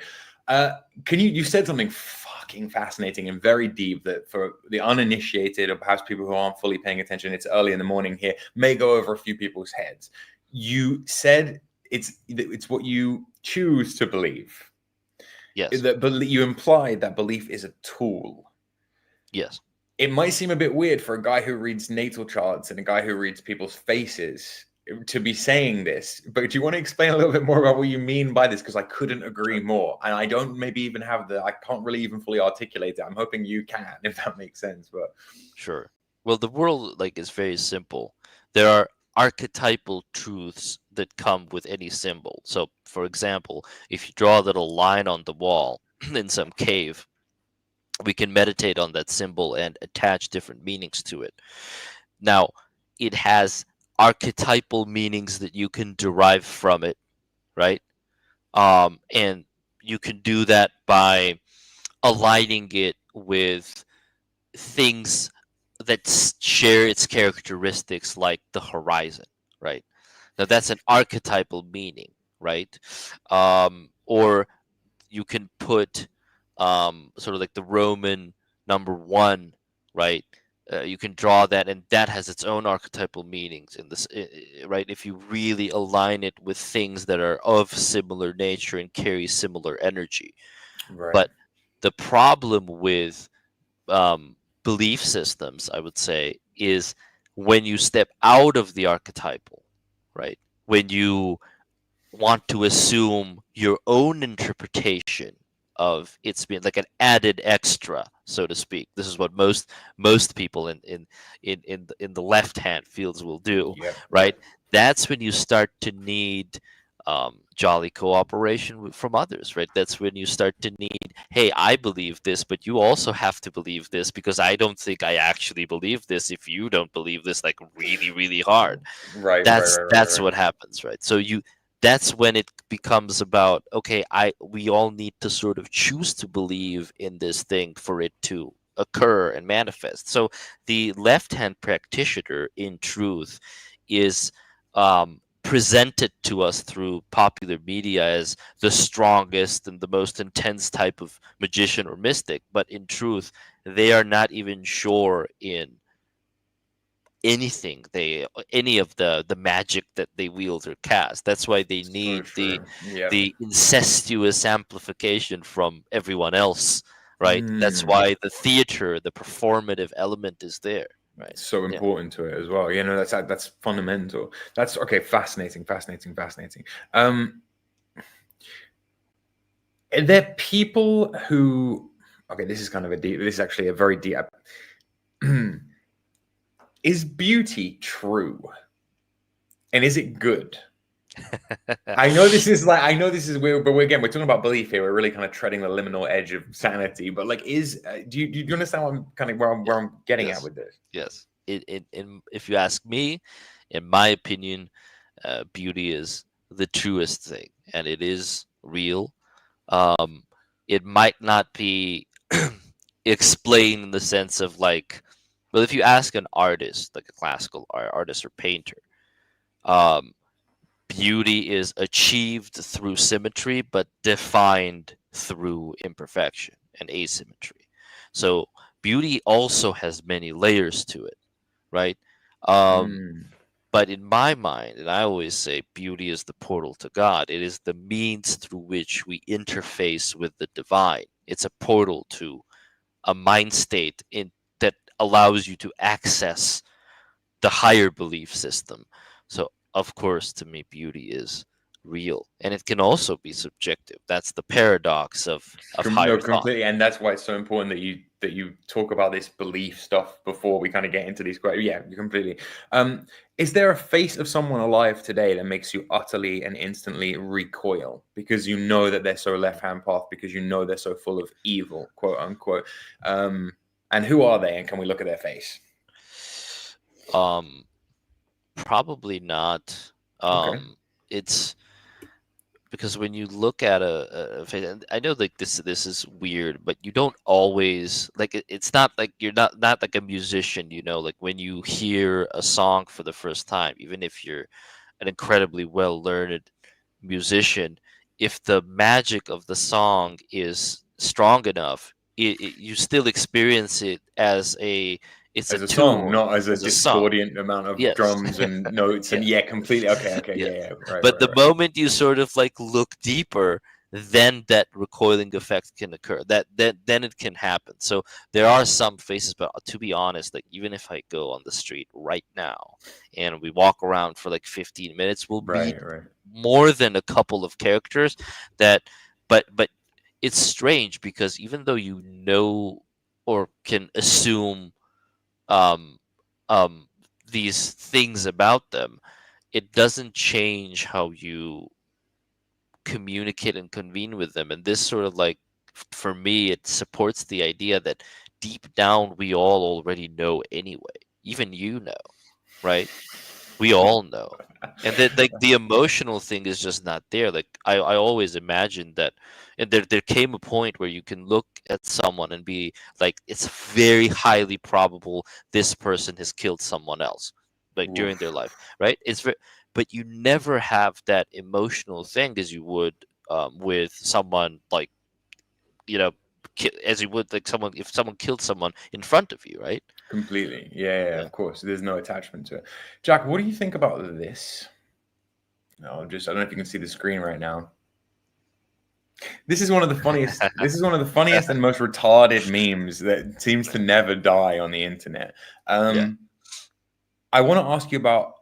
Uh, can you said something fucking fascinating and very deep that for the uninitiated or perhaps people who aren't fully paying attention, it's early in the morning here, may go over a few people's heads. You said it's what you choose to believe. Yes. That you implied that belief is a tool. Yes. It might seem a bit weird for a guy who reads natal charts and a guy who reads people's faces to be saying this, but do you want to explain a little bit more about what you mean by this? Because I couldn't agree Sure. more, and I don't maybe even have I can't really even fully articulate it. I'm hoping you can, if that makes sense. But Sure. Well, the world like is very simple. There are archetypal truths that come with any symbol. So, for example, if you draw a little line on the wall in some cave, we can meditate on that symbol and attach different meanings to it. Now, it has archetypal meanings that you can derive from it, right? And you can do that by aligning it with things that share its characteristics, like the horizon, right? Now, that's an archetypal meaning, right? Or you can put sort of like the Roman number one, right? You can draw that, and that has its own archetypal meanings in this, right? If you really align it with things that are of similar nature and carry similar energy. Right. But the problem with um, belief systems, I would say, is when you step out of the archetypal, right? When you want to assume your own interpretation of it's been like an added extra, so to speak. This is what most people in the left hand fields will do, Yep. right? Yep. That's when you start to need jolly cooperation from others, right? That's when you start to need, hey, I believe this, but you also have to believe this because I don't think I actually believe this. If you don't believe this, like really, really hard, Right. Right. that's Right. Right. that's Right. what happens, right? So you that's when it becomes about, okay, I we all need to sort of choose to believe in this thing for it to occur and manifest. So the left hand practitioner in truth is presented to us through popular media as the strongest and the most intense type of magician or mystic, but in truth they are not even sure in anything they any of the magic that they wield or cast. That's why they So need true. Yep. the incestuous amplification from everyone else, right? That's Mm. why the theater, the performative element is there, right? So Yeah. important to it as well. You know, that's fundamental. That's okay. Fascinating. Fascinating. Fascinating. Are there people who? Okay, this is kind of a deep. This is actually a very deep. Is beauty true, and is it good? I know this is like I know this is weird, but we're talking about belief here. We're really kind of treading the liminal edge of sanity. But like, do you understand what I'm kind of where I'm getting at Yes. with this? Yes. If you ask me, in my opinion, beauty is the truest thing, and it is real. Um, it might not be explained in the sense of like, well, if you ask an artist, like a classical artist or painter, um, beauty is achieved through symmetry, but defined through imperfection and asymmetry. So beauty also has many layers to it, right? Um, Mm, but in my mind, and I always say beauty is the portal to God, it is the means through which we interface with the divine. It's a portal to a mind state that allows you to access the higher belief system. So, of course, to me, beauty is real, and it can also be subjective. That's the paradox of no, higher thought. completely, and that's why it's so important that you talk about this belief stuff before we kind of get into these. Yeah, you completely. Um, is there a face of someone alive today that makes you utterly and instantly recoil because you know that they're so left hand path because you know they're so full of evil, quote unquote? And who are they? And can we look at their face? Um, Probably not. Okay. It's because when you look at a face, and I know like this is weird, but you don't always like it's not like you're not like a musician, you know, like when you hear a song for the first time, even if you're an incredibly well learned musician, if the magic of the song is strong enough, you still experience it as a it's a As a song, tune, not as a as a song. discordant amount of Yes. drums and notes. And Yeah. yeah, completely. Okay, okay, Yeah. yeah, yeah. Right, But right, the right. moment you sort of like look deeper, then that recoiling effect can occur. Then it can happen. So there are some faces, but to be honest, like even if I go on the street right now and we walk around for like 15 minutes, we'll meet Right, right. more than a couple of characters that but it's strange because even though you know or can assume um um these things about them, it doesn't change how you communicate and convene with them. And this sort of like, for me, it supports the idea that deep down we all already know anyway. Even you know, right? We all know. And that like the emotional thing is just not there. Like I always imagined that, and there came a point where you can look at someone and be like, it's very highly probable this person has killed someone else, like during their Oof. life, right? But you never have that emotional thing as you would with someone like, you know, as you would like someone if someone killed someone in front of you, right? Completely. Yeah, Yeah. of course. There's no attachment to it. Jack, what do you think about this? No, I don't know if you can see the screen right now. This is one of the funniest. This is one of the funniest and most retarded memes that seems to never die on the internet. Yeah. I want to ask you about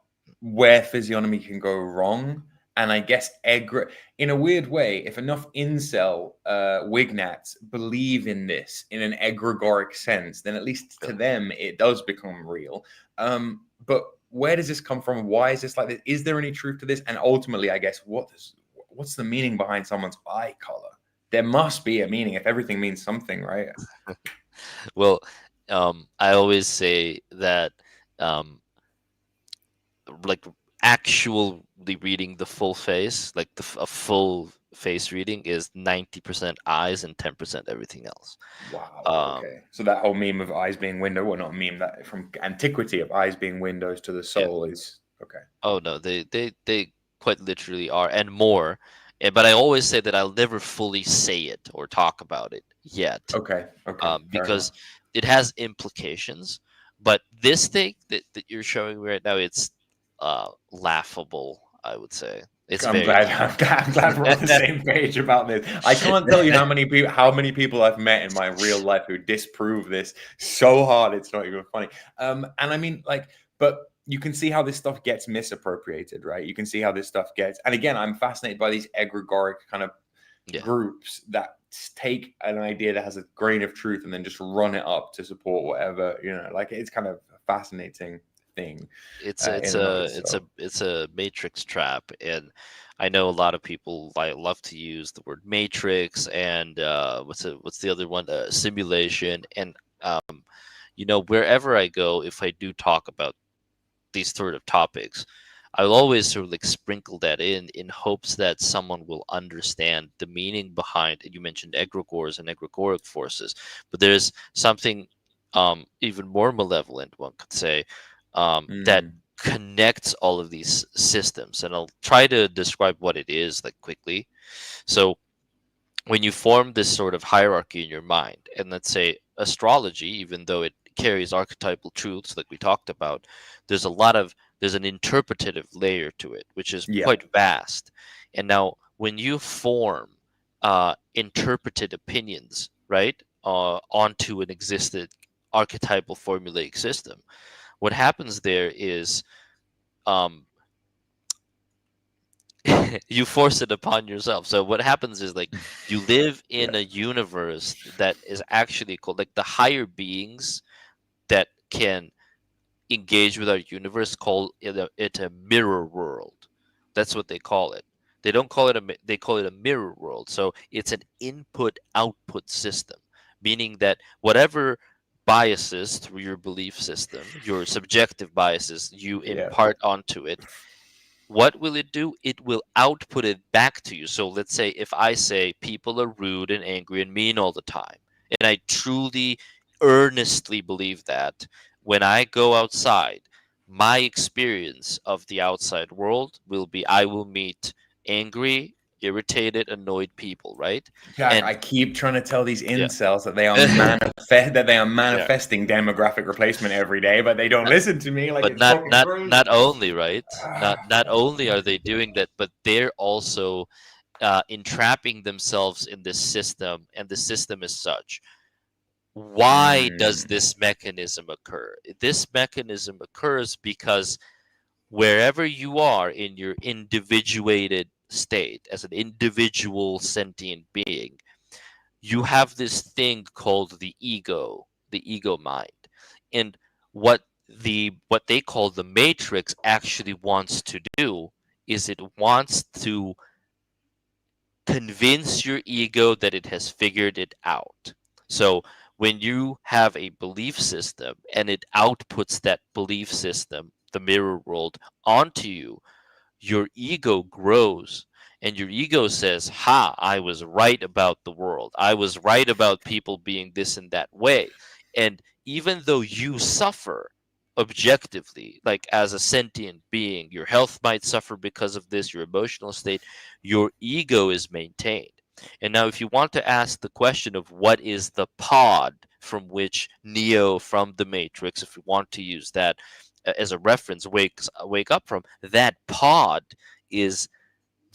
where physiognomy can go wrong, and I guess in a weird way, if enough incel wignats believe in this in an egregoric sense, then at least to them it does become real. But where does this come from? Why is this like this? Is there any truth to this? And ultimately, I guess what's the meaning behind someone's eye color? There must be a meaning if everything means something, right? Well, I always say that um, like actually reading the full face, like a full face reading, is 90% eyes and 10% everything else. Wow. Um, Okay. So that whole meme of eyes being window, well, not a meme, that from antiquity of eyes being windows to the yeah. soul is okay. Oh no, they quite literally are, and more. But I always say that I'll never fully say it or talk about it yet, Okay. Okay. Fair because enough. it has implications. But this thing that you're showing me right now, it's laughable. I would say it's I'm very glad. I'm glad we're on the same page about this. I can't tell you how many people I've met in my real life who disprove this so hard it's not even funny. And I mean, like, but you can see how this stuff gets misappropriated, right? You can see how this stuff gets. And again, I'm fascinated by these egregoric kind of yeah. groups that take an idea that has a grain of truth and then just run it up to support whatever, like it's kind of a fascinating thing in and of itself. It's a matrix trap, and I know a lot of people love to use the word matrix and what's the other one, simulation, and wherever I go, if I do talk about these sort of topics, I'll always sort of like sprinkle that in hopes that someone will understand the meaning behind. You mentioned egregores and egregoric forces, but there's something even more malevolent, one could say, that Mm, connects all of these systems, and I'll try to describe what it is like quickly. So when you form this sort of hierarchy in your mind, and let's say astrology, even though it carries archetypal truths like we talked about, there's an interpretative layer to it, which is yeah. quite vast. And now when you form interpreted opinions, right, onto an existed archetypal formulaic system, what happens there is um, you force it upon yourself. So what happens is, like, you live in Yeah. a universe that is actually called, like, the higher beings that can engage with our universe call it a mirror world. That's what they call it. They don't call it they call it a mirror world. So it's an input output system, meaning that whatever biases through your belief system, your subjective biases you Yeah. impart onto it, what will it do? It will output it back to you. So let's say if I say people are rude and angry and mean all the time, and I truly, earnestly believe that, when I go outside, my experience of the outside world will be I will meet angry, irritated, annoyed people, right? Jack, And I keep trying to tell these yeah. incels that they are Yeah. manifesting demographic replacement every day, but they don't listen to me. Like But it's fucking not crazy. only, right? Ah, Not only are they doing that, but they're also entrapping themselves in this system, and the system is such. Why does mm, this mechanism occur? This mechanism occurs because wherever you are in your individuated state, as an individual sentient being, you have this thing called the ego mind. And what they call the matrix actually wants to do is it wants to convince your ego that it has figured it out. So when you have a belief system and it outputs that belief system, the mirror world, onto you, your ego grows, and your ego says, ha, I was right about the world. I was right about people being this and that way. And even though you suffer objectively, like as a sentient being, your health might suffer because of this, your emotional state, your ego is maintained. And now, if you want to ask the question of what is the pod from which Neo from the Matrix, if you want to use that as a reference, wake up from, that pod is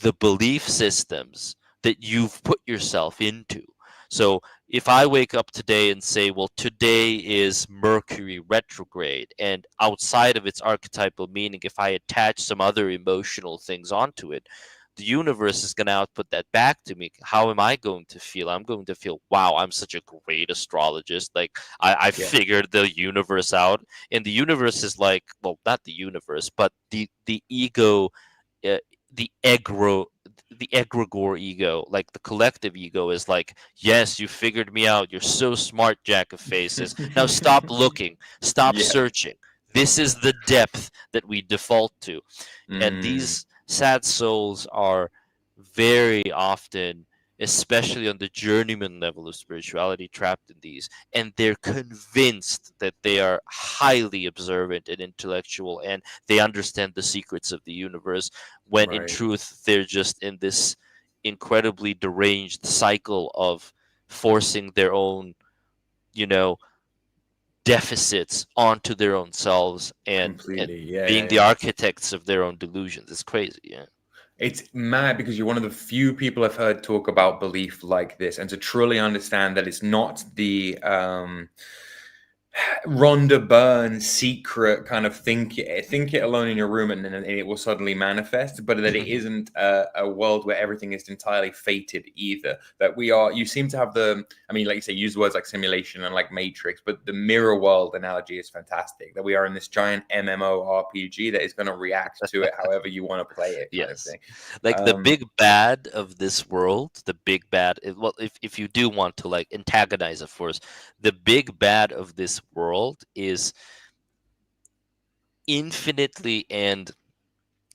the belief systems that you've put yourself into. So if I wake up today and say, well, today is Mercury retrograde, and outside of its archetypal meaning, if I attach some other emotional things onto it, the universe is going to output that back to me. How am I going to feel? I'm going to feel, wow, I'm such a great astrologist. Like, I Yeah. figured the universe out. And the universe is like, well, not the universe, but the ego, uh, the egregore ego, like the collective ego, is like, yes, you figured me out, you're so smart, jack of faces, now stop looking, stop Yeah. searching. This is the depth that we default to. And Mm, these sad souls are very often, especially on the journeyman level of spirituality, trapped in these, and they're convinced that they are highly observant and intellectual, and they understand the secrets of the universe, when in right. truth they're just in this incredibly deranged cycle of forcing their own, you know, deficits onto their own selves, and Completely. Yeah, being yeah, the yeah. architects of their own delusions. It's crazy. Yeah. It's mad because you're one of the few people I've heard talk about belief like this, and to truly understand that it's not the Rhonda Byrne secret kind of think it alone in your room, and then it will suddenly manifest, but that it isn't a world where everything is entirely fated either. That we are, you seem to have the, I mean, like you say, use words like simulation and like Matrix, but the mirror world analogy is fantastic. That we are in this giant MMO RPG that is going to react to it however you want to play it, kind of Yes. thing. Like the Um, big bad of this world, the big bad, well, if you do want to like antagonize a force, the big bad of this world is infinitely and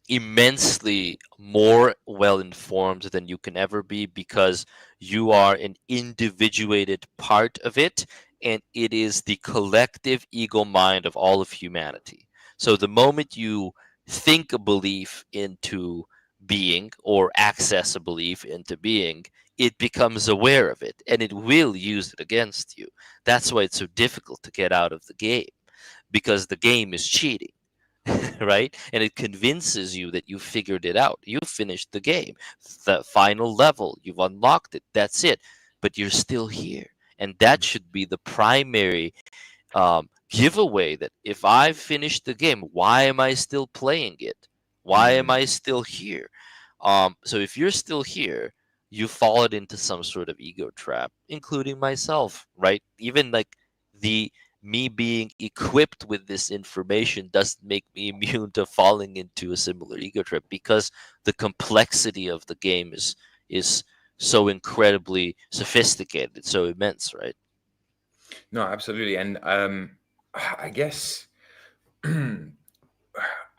immensely more well informed than you can ever be, because you are an individuated part of it, and it is the collective ego mind of all of humanity. So the moment you think a belief into being, or access a belief into being, it becomes aware of it, and it will use it against you. That's why it's so difficult to get out of the game, because the game is cheating. Right? And it convinces you that you figured it out. You finished the game. The final level, you've unlocked it. That's it. But you're still here. And that should be the primary giveaway, that if I've finished the game, why am I still playing it? Why am I mm, still here? So if you're still here, you fallen into some sort of ego trap, including myself, right? Even like the me being equipped with this information doesn't make me immune to falling into a similar ego trap, because the complexity of the game is so incredibly sophisticated, so immense, right? no, absolutely. And I guess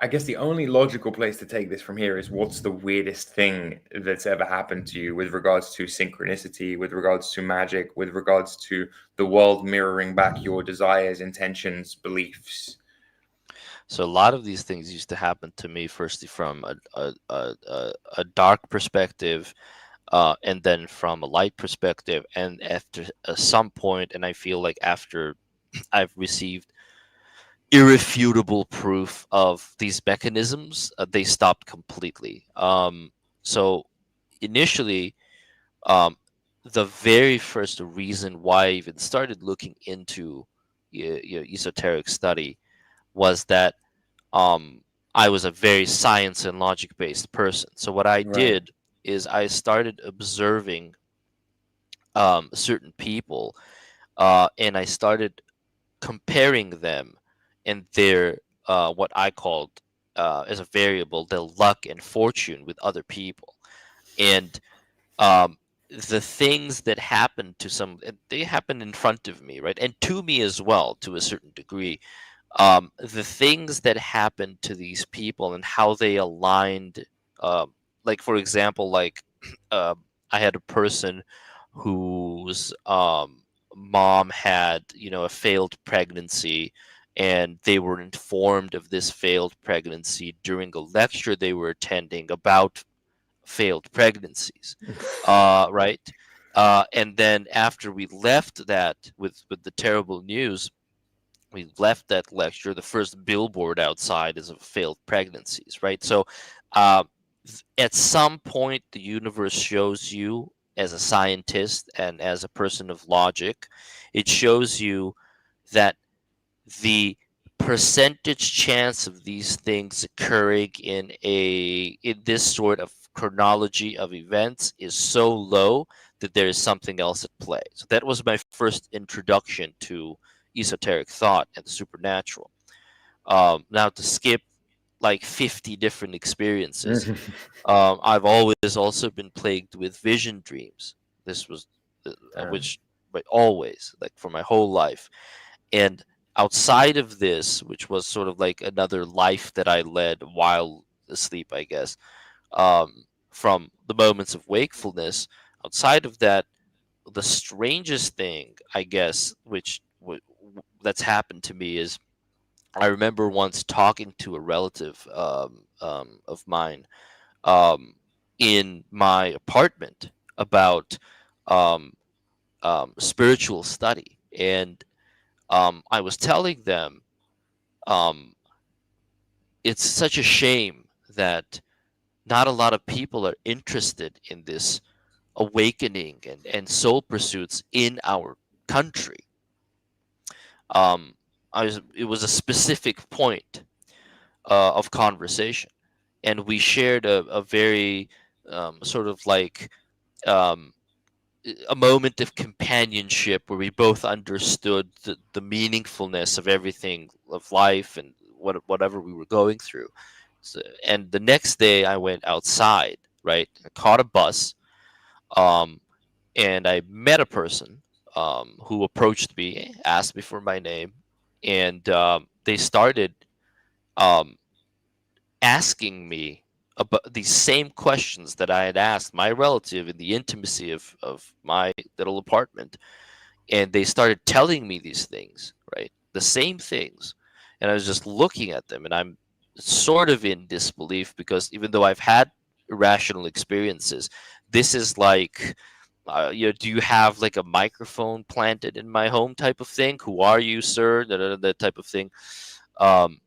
I guess the only logical place to take this from here is, what's the weirdest thing that's ever happened to you with regards to synchronicity, with regards to magic, with regards to the world mirroring back your desires, intentions, beliefs? So a lot of these things used to happen to me, firstly from a dark perspective, and then from a light perspective, and after some point, and I feel like after I've received irrefutable proof of these mechanisms, they stopped completely. So initially, um, the very first reason why I even started looking into esoteric study was that um, I was a very science and logic based person. So what I Right, did is I started observing certain people, and I started comparing them and their what I called as a variable, their luck and fortune, with other people. And um, the things that happened to some, they happened in front of me, right, and to me as well, to a certain degree. The things that happened to these people and how they aligned, um, like for example, like uh, I had a person whose mom had, a failed pregnancy, and they were informed of this failed pregnancy during a lecture they were attending about failed pregnancies, right? And then after we left that with the terrible news, we left that lecture. The first billboard outside is of failed pregnancies, right? So, uh, at some point, the universe shows you, as a scientist and as a person of logic, it shows you that the percentage chance of these things occurring in this sort of chronology of events is so low that there is something else at play. So that was my first introduction to esoteric thought and the supernatural. Now, to skip like 50 different experiences, I've always also been plagued with vision dreams. This was Damn. which, but always, like, for my whole life. And outside of this, which was sort of like another life that I led while asleep, I guess, from the moments of wakefulness, outside of that, the strangest thing, I guess, that's happened to me is I remember once talking to a relative of mine, um, in my apartment about um, spiritual study. And I was telling them, um, it's such a shame that not a lot of people are interested in this awakening and soul pursuits in our country. Um, it was a specific point of conversation, and we shared a very sort of like um, a moment of companionship where we both understood the meaningfulness of everything of life and whatever we were going through. So, and the next day I went outside, right? I caught a bus, um, and I met a person who approached me, asked me for my name, and they started um, asking me about these same questions that I had asked my relative in the intimacy of my little apartment. And they started telling me these things, right? The same things. And I was just looking at them, and I'm sort of in disbelief because even though I've had irrational experiences, this is like, do you have like a microphone planted in my home type of thing? Who are you, sir? That type of thing. Um,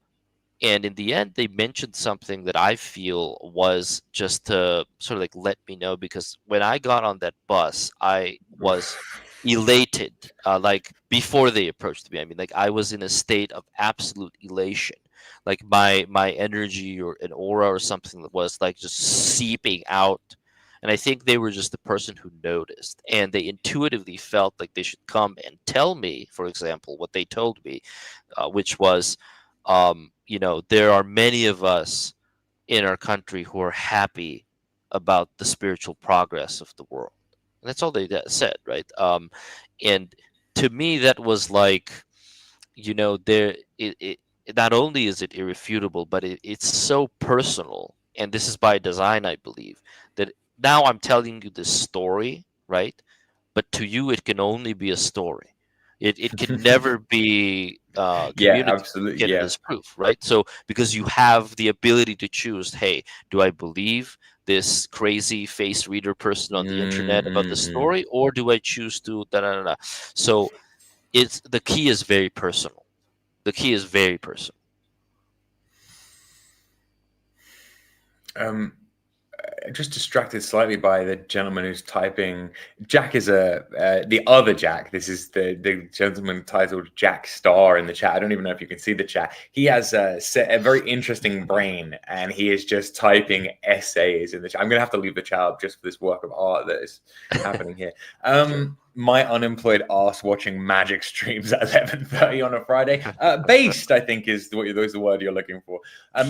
and in the end, they mentioned something that I feel was just to sort of like let me know, because when I got on that bus, I was elated. Like before they approached me, I mean, like I was in a state of absolute elation. Like my energy or an aura or something that was like just seeping out. And I think they were just the person who noticed, and they intuitively felt like they should come and tell me, for example, what they told me, which was, there are many of us in our country who are happy about the spiritual progress of the world. And that's all they said, right? And to me, that was like, there it not only is it irrefutable, but it's so personal, and this is by design, I believe, that now I'm telling you this story, right? But to you, it can only be a story. It can never be Yeah, communicated absolutely. Yeah. as proof, right? So because you have the ability to choose, hey, do I believe this crazy face reader person on the Mm, internet about the mm, mm. story, or do I choose to da da da da? So it's the key is very personal. The key is very personal. Um, just distracted slightly by the gentleman who's typing. Jack is the other Jack. This is the gentleman titled Jack Star in the chat. I don't even know if you can see the chat. He has a very interesting brain, and he is just typing essays in the chat. I'm gonna have to leave the chat up just for this work of art that is happening here. Sure. My unemployed ass watching magic streams at 11:30 on a Friday. Based, I think, is the word you're looking for.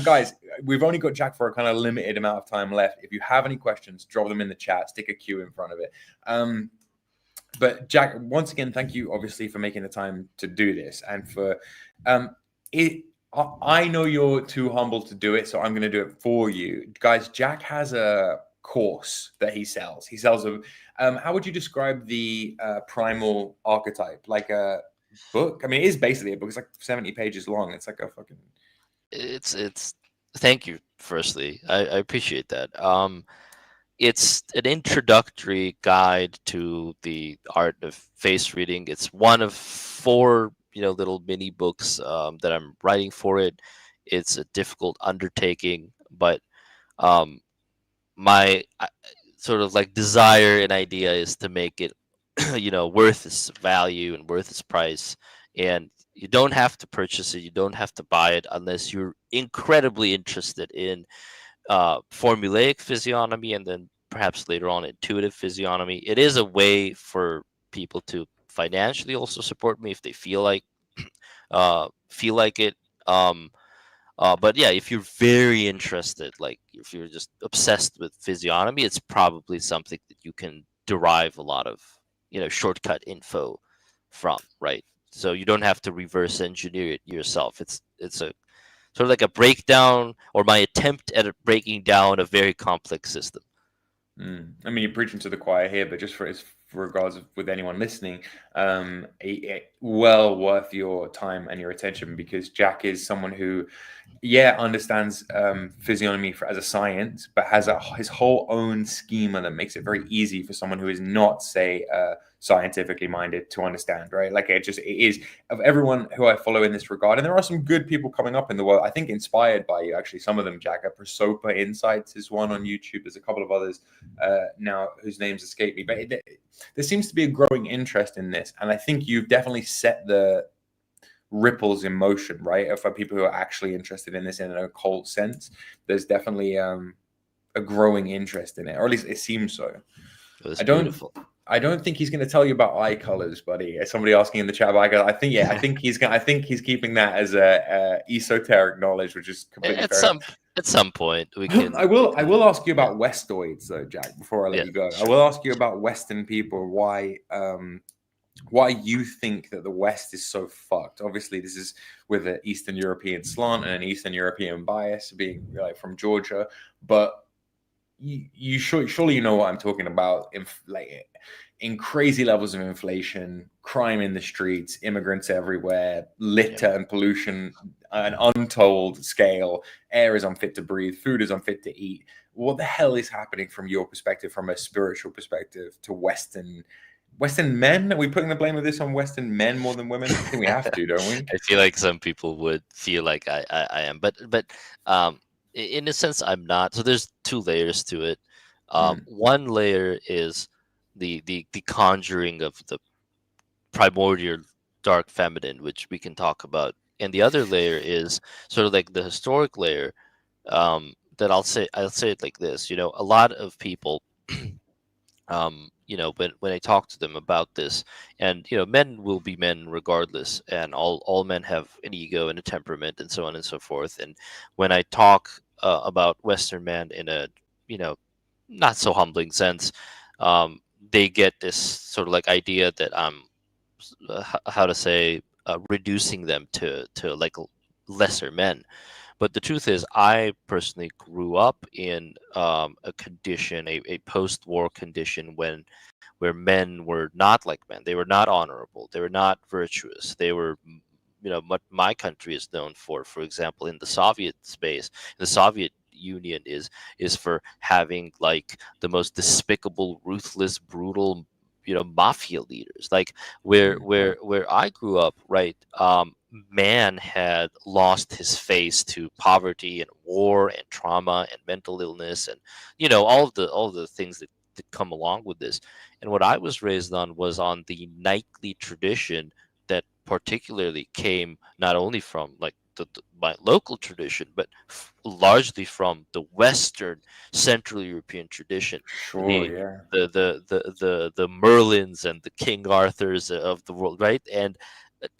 Guys, we've only got Jack for a kind of limited amount of time left. If you have any questions, drop them in the chat. Stick a Q in front of it. But Jack, once again, thank you, obviously, for making the time to do this, and for it. I know you're too humble to do it, so I'm going to do it for you, guys. Jack has a course that he sells. He sells a. How would you describe the primal archetype? Like a book? I mean, it is basically a book. It's like 70 pages long. It's like a fucking. It's thank you, firstly. I appreciate that. it's an introductory guide to the art of face reading. It's one of four, little mini books that I'm writing for it. It's a difficult undertaking, but um, my sort of like desire and idea is to make it, worth its value and worth its price. And you don't have to purchase it. You don't have to buy it unless you're incredibly interested in formulaic physiognomy, and then perhaps later on intuitive physiognomy. It is a way for people to financially also support me if they feel like it. Um, but yeah, if you're very interested, like if you're just obsessed with physiognomy, it's probably something that you can derive a lot of shortcut info from, right? So you don't have to reverse engineer it yourself. It's a sort of like a breakdown, or my attempt at breaking down a very complex system. I mean, you're preaching to the choir here, but just for regards with anyone listening, well worth your time and your attention, because Jack is someone who, understands physiognomy as a science, but has his whole own schema that makes it very easy for someone who is not, say, scientifically minded to understand, right? Like it is, of everyone who I follow in this regard, and there are some good people coming up in the world, I think inspired by you, actually, some of them, Jack. Prosopa Insights is one on YouTube. There's a couple of others now whose names escape me, but there seems to be a growing interest in this, and I think you've definitely set the ripples in motion, right? For people who are actually interested in this in an occult sense, there's definitely a growing interest in it, or at least it seems so. It was I don't beautiful. I don't think he's going to tell you about eye colors, buddy. Somebody asking in the chat about eye colors. I think he's keeping that as a esoteric knowledge, which is completely At fair enough. some point we I can. will ask you about Westoids though, Jack. Before I let Yeah, you go, I sure. will ask you about Western people. Why you think that the West is so fucked? Obviously, this is with an Eastern European slant and an Eastern European bias, being like from Georgia, but surely you know what I'm talking about. In crazy levels of inflation, crime in the streets, immigrants everywhere, Yeah. litter and pollution, an untold scale. Air is unfit to breathe, food is unfit to eat. What the hell is happening from your perspective, from a spiritual perspective, to Western men? Are we putting the blame of this on Western men more than women? I think we have to, don't we? I feel like some people would feel like I am, but um, in a sense I'm not. So there's two layers to it. Mm, One layer is the conjuring of the primordial dark feminine, which we can talk about, and the other layer is sort of like the historic layer. That I'll say it like this. A lot of people when I talk to them about this, and men will be men regardless, and all men have an ego and a temperament and so on and so forth. And when I talk about Western men in a you know not so humbling sense, um, they get this sort of like idea that I'm how to say, reducing them to like lesser men. But the truth is, I personally grew up in a condition, a post-war condition, where men were not like men. They were not honorable. They were not virtuous. They were, what my country is known for example, in the Soviet space, the Soviet Union is for having like the most despicable, ruthless, brutal, mafia leaders. Like where I grew up, right? Man had lost his face to poverty and war and trauma and mental illness, and all of the things that come along with this. And what I was raised on was on the knightly tradition that particularly came not only from like my local tradition, but largely from the Western Central European tradition. sure, The yeah. the Merlins and the King Arthurs of the world, right? And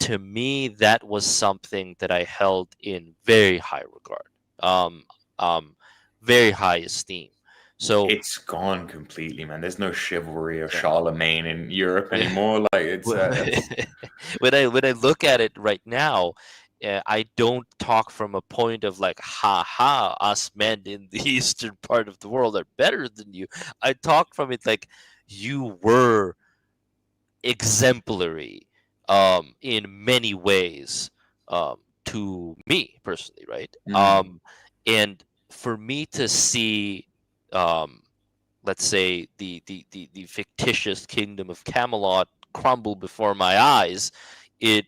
to me, that was something that I held in very high regard, um, um, very high esteem. So It's gone completely, man. There's no chivalry or yeah. Charlemagne in Europe Yeah. anymore. Like it's that's When I look at it right now, I don't talk from a point of like, ha ha, us men in the eastern part of the world are better than you. I talk from it like you were exemplary in many ways, to me personally, right? mm, And for me to see um, let's say the fictitious kingdom of Camelot crumble before my eyes, it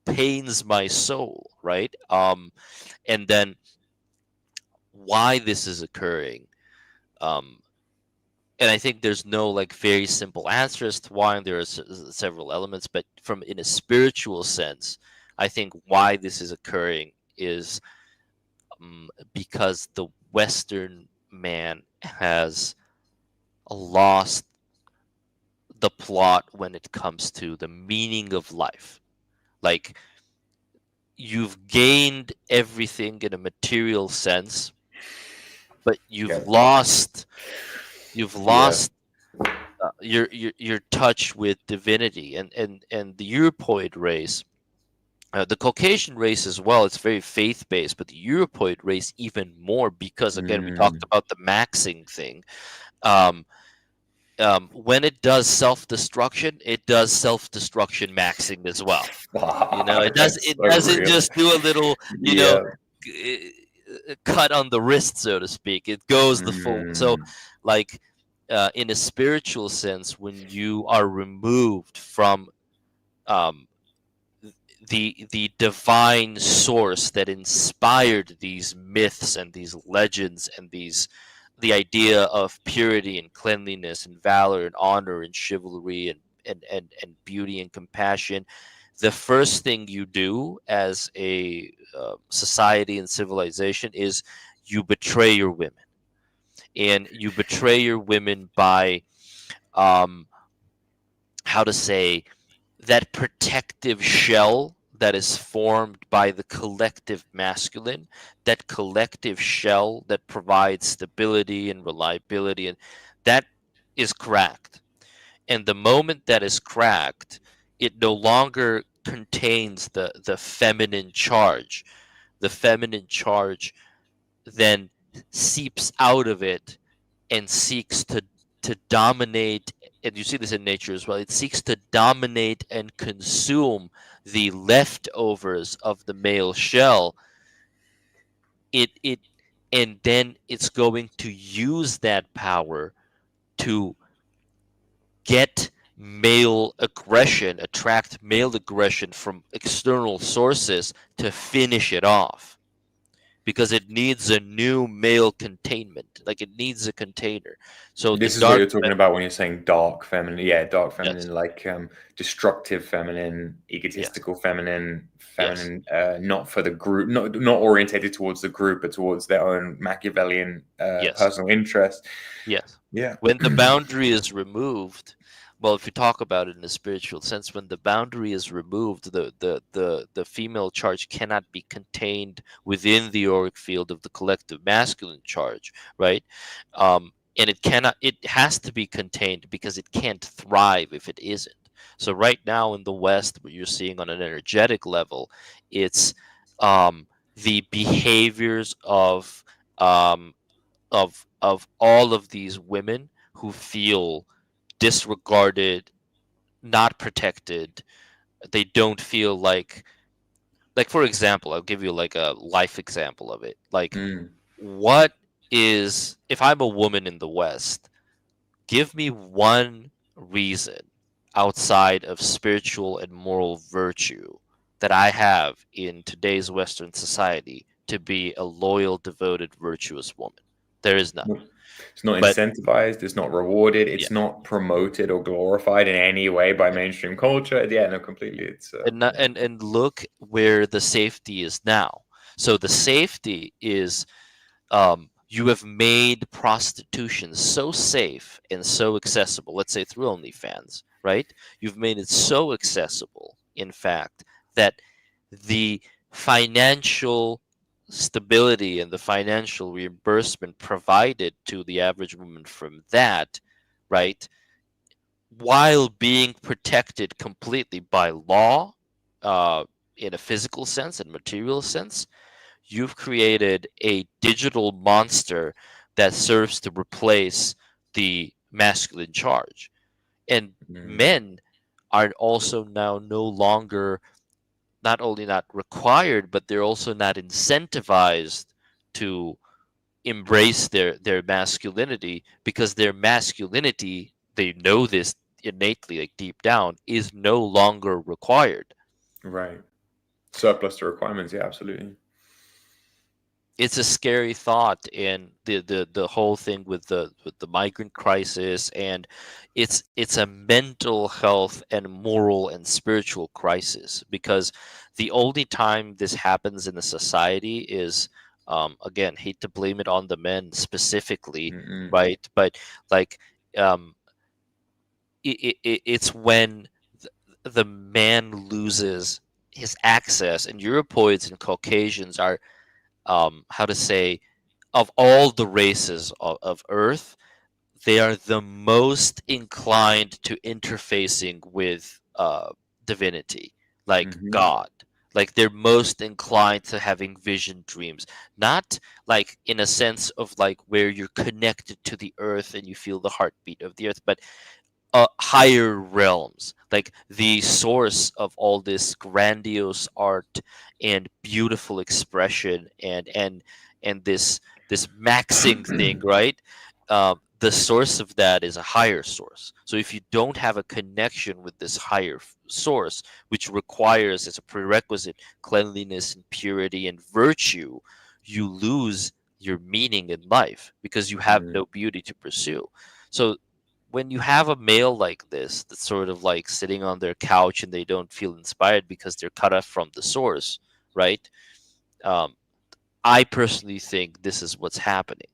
pains my soul, right? And then why this is occurring, um, and I think there's no like very simple answer as to why. And there are several elements, but from in a spiritual sense, I think why this is occurring is because the Western man has lost the plot when it comes to the meaning of life. Like, you've gained everything in a material sense, but Yeah. you've Yeah. lost your touch with divinity. And the Europoid race, the Caucasian race as well, it's very faith based, but the Europoid race even more, because again we talked Mm. about the maxing thing. Um, when it does self-destruction, it does self-destruction maxing as well. Fuck, that's It so doesn't real. just do a little, Yeah. cut on the wrist, so to speak. It goes the full. So, Mm. like, in a spiritual sense, when you are removed from um, the divine source that inspired these myths and these legends and these the idea of purity and cleanliness and valor and honor and chivalry and beauty and compassion, the first thing you do as a society and civilization is you betray your women. And you betray your women by, um, how to say, that protective shell that is formed by the collective masculine, that collective shell that provides stability and reliability, and that is cracked. And the moment that is cracked, it no longer contains the feminine charge. The feminine charge then seeps out of it and seeks to dominate. And you see this in nature as well, it seeks to dominate and consume the leftovers of the male shell. It and then it's going to use that power to get male aggression, attract male aggression from external sources to finish it off, because it needs a new male containment. Like, it needs a container. So the This is what dark you're talking about when you're saying dark feminine. Yeah, dark yes, feminine, like destructive feminine, yes, egotistical feminine, yes, feminine, not for the group, not orientated towards the group, but towards their own Machiavellian yes, personal interest. yes. Yeah. When the boundary is removed, well, if you talk about it in a spiritual sense, when the boundary is removed, the female charge cannot be contained within the auric field of the collective masculine charge, right? And it has to be contained, because it can't thrive if it isn't. So right now in the West, what you're seeing on an energetic level, it's the behaviors um, of all of these women who feel disregarded, not protected. They don't feel like, for example, I'll give you like a life example of it. Like, Mm. what is, if I'm a woman in the West, give me one reason outside of spiritual and moral virtue that I have in today's Western society to be a loyal, devoted, virtuous woman. There is none. It's not But incentivized. It's not rewarded. yeah, It's not promoted or glorified in any way by yeah. mainstream culture. Yeah, no, completely. It's yeah. And look where the safety is now. So the safety is, you have made prostitution so safe and so accessible. Let's say through OnlyFans, right? You've made it so accessible, in fact, that the financial stability and the financial reimbursement provided to the average woman from that, right, while being protected completely by law, uh, in a physical sense and material sense, you've created a digital monster that serves to replace the masculine charge. And Mm. men are also now no longer, not only not required, but they're also not incentivized to embrace their masculinity, because their masculinity, they know this innately, like deep down, is no longer required. Right. Surplus to requirements. Yeah, absolutely. It's a scary thought, and the whole thing with the migrant crisis, and it's a mental health and moral and spiritual crisis, because the only time this happens in a society is, again, hate to blame it on the men specifically, Mm-mm. right? But like, um it's when the man loses his access, and Europoids and Caucasians are, how to say, of all the races of Earth, they are the most inclined to interfacing with divinity, like Mm-hmm. God. Like they're most inclined to having vision dreams, not like in a sense of like where you're connected to the earth and you feel the heartbeat of the earth, but higher realms, like the source of all this grandiose art and beautiful expression, and this maxing thing, right? The source of that is a higher source. So if you don't have a connection with this higher source, which requires as a prerequisite cleanliness and purity and virtue, you lose your meaning in life because you have Mm. no beauty to pursue. So when you have a male like this that's sort of like sitting on their couch and they don't feel inspired because they're cut off from the source, right? Um, I personally think this is what's happening.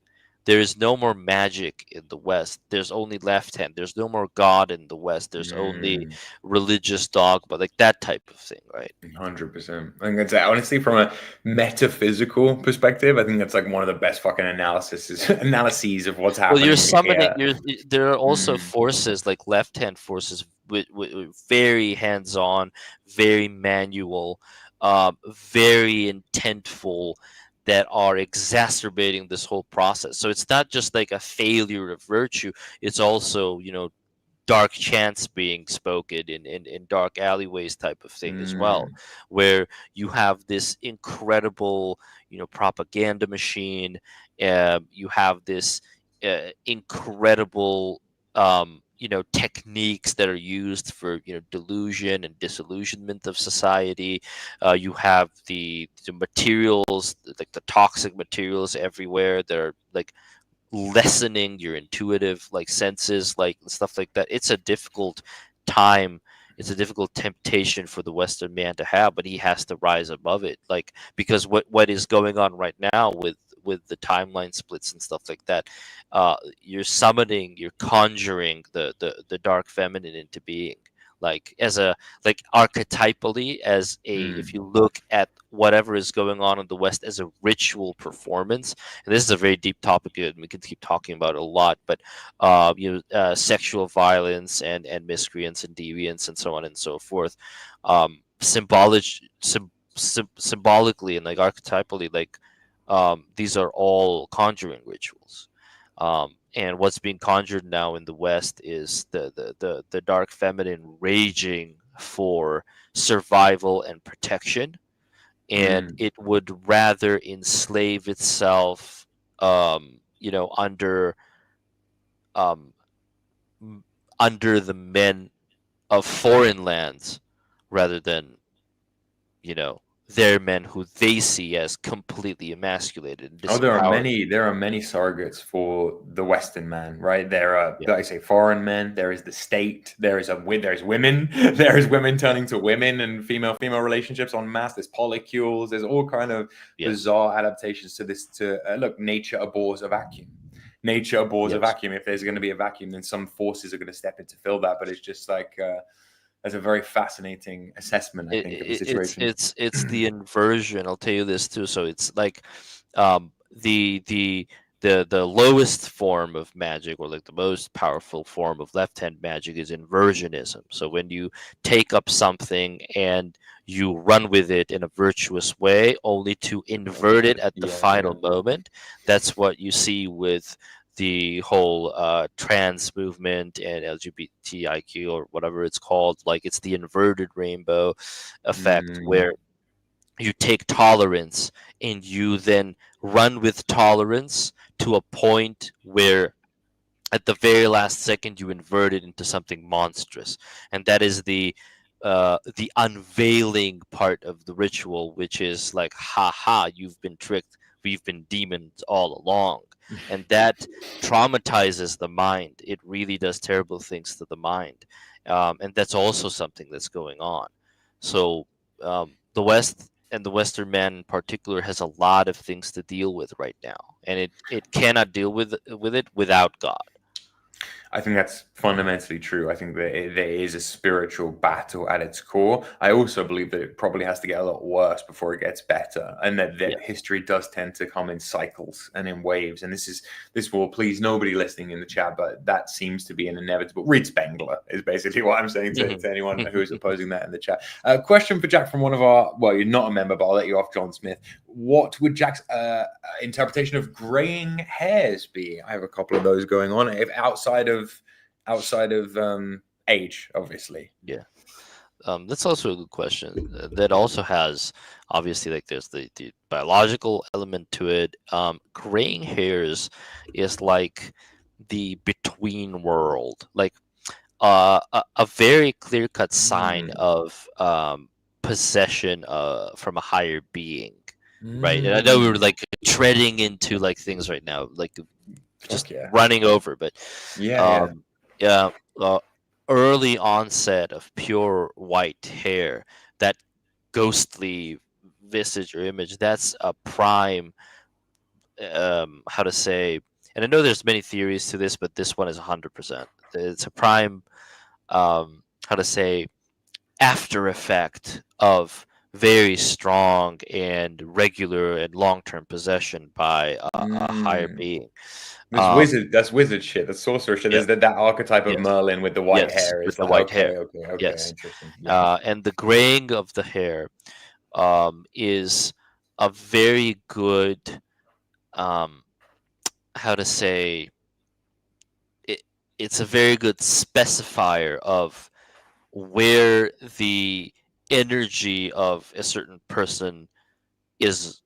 There is no more magic in the West. There's only left hand. There's no more God in the West. There's only Mm. religious dogma, like that type of thing, right? 100%. I think that's honestly from a metaphysical perspective. I think that's like one of the best fucking analyses of what's Well, you're happening summoning. here. There are also Mm. forces like left-hand forces with very hands-on, very manual, very intentful, that are exacerbating this whole process. So it's not just like a failure of virtue. It's also, dark chants being spoken in dark alleyways type of thing as well, Mm. where you have this incredible, propaganda machine. You have this incredible, techniques that are used for, delusion and disillusionment of society. You have the materials, like the toxic materials everywhere. They're like lessening your intuitive like senses, like stuff like that. It's a difficult time. It's a difficult temptation for the Western man to have, but he has to rise above it. Like, because what is going on right now with the timeline splits and stuff like that, you're summoning, you're conjuring the dark feminine into being, like as a, like archetypally, as a, if Mm. you look at whatever is going on in the West as a ritual performance. And this is a very deep topic, and we could keep talking about it a lot, but sexual violence and miscreants and deviants and so on and so forth, symbolically and like archetypally, like, these are all conjuring rituals. And what's being conjured now in the West is the dark feminine raging for survival and protection, and Mm. it would rather enslave itself, under, um, under the men of foreign lands, rather than, their men who they see as completely emasculated and Oh, disempowering. there are many surrogates for the Western man, right? There are, Yeah, like I say, foreign men. There is the state. There's women. There is women turning to women and female relationships en masse. There's polycules. There's all kind of yeah, bizarre adaptations to this. To look, nature abhors a vacuum. Nature abhors a yes. vacuum. If there's going to be a vacuum, then some forces are going to step in to fill that. But it's just like that's a very fascinating assessment, I think, of the situation. It's the inversion. I'll tell you this too. So it's like, um, the lowest form of magic, or like the most powerful form of left hand magic, is inversionism. So when you take up something and you run with it in a virtuous way, only to invert it at the Yeah, final yeah. moment. That's what you see with the whole trans movement and LGBTIQ, or whatever it's called. Like, it's the inverted rainbow effect, Mm. where you take tolerance and you then run with tolerance to a point where at the very last second you invert it into something monstrous, and that is the unveiling part of the ritual, which is like, ha ha, you've been tricked, we've been demons all along. And that traumatizes the mind. It really does terrible things to the mind. And that's also something that's going on. So the West, and the Western man in particular, has a lot of things to deal with right now, and it cannot deal with it without God. I think that's fundamentally true. I think that there is a spiritual battle at its core. I also believe that it probably has to get a lot worse before it gets better, and that Yeah. history does tend to come in cycles and in waves. And this will please nobody listening in the chat, but that seems to be an inevitable. Read Spengler is basically what I'm saying to anyone who is opposing that in the chat. Question for Jack from one of our, well, you're not a member, but I'll let you off, John Smith. What would Jack's interpretation of graying hairs be? I have a couple of those going on. If outside of age, obviously. Yeah. That's also a good question. That also has, obviously, like, there's the biological element to it. Graying hairs is like the between world, like a very clear cut sign of possession from a higher being, right? And I know we were like treading into like things right now, like just running over, but yeah, early onset of pure white hair, that ghostly visage or image, that's a prime, how to say, and I know there's many theories to this, but this one is 100%. It's a prime, how to say, after effect of very strong and regular and long-term possession by a higher being. That's wizard shit. That's sorcerer shit. Yeah. There's that archetype of Yes. Merlin with the white Yes, hair. with Is the like, white hair. okay, Yes. interesting. Yeah. And the graying of the hair is a very good, how to say, it's a very good specifier of where the energy of a certain person is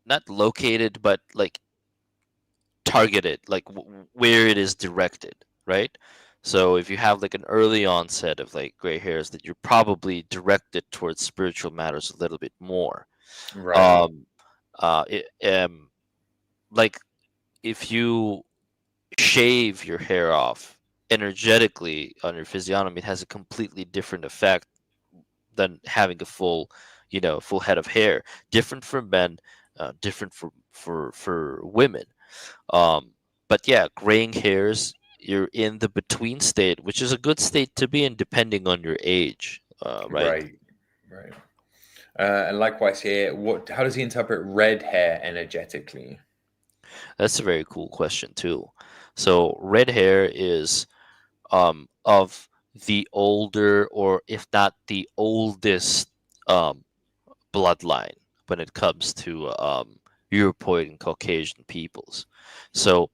not located, but like targeted, like where it is directed, right? So if you have like an early onset of like gray hairs, that you're probably directed towards spiritual matters a little bit more. Right. It, like if you shave your hair off energetically on your physiognomy, it has a completely different effect than having a full, full head of hair. Different for men, different for women. But yeah, graying hairs, you're in the between state, which is a good state to be in depending on your age, right? Right. And likewise here, how does he interpret red hair energetically? That's a very cool question too. So red hair is of the older, or if not the oldest, um, bloodline when it comes to European and Caucasian peoples. So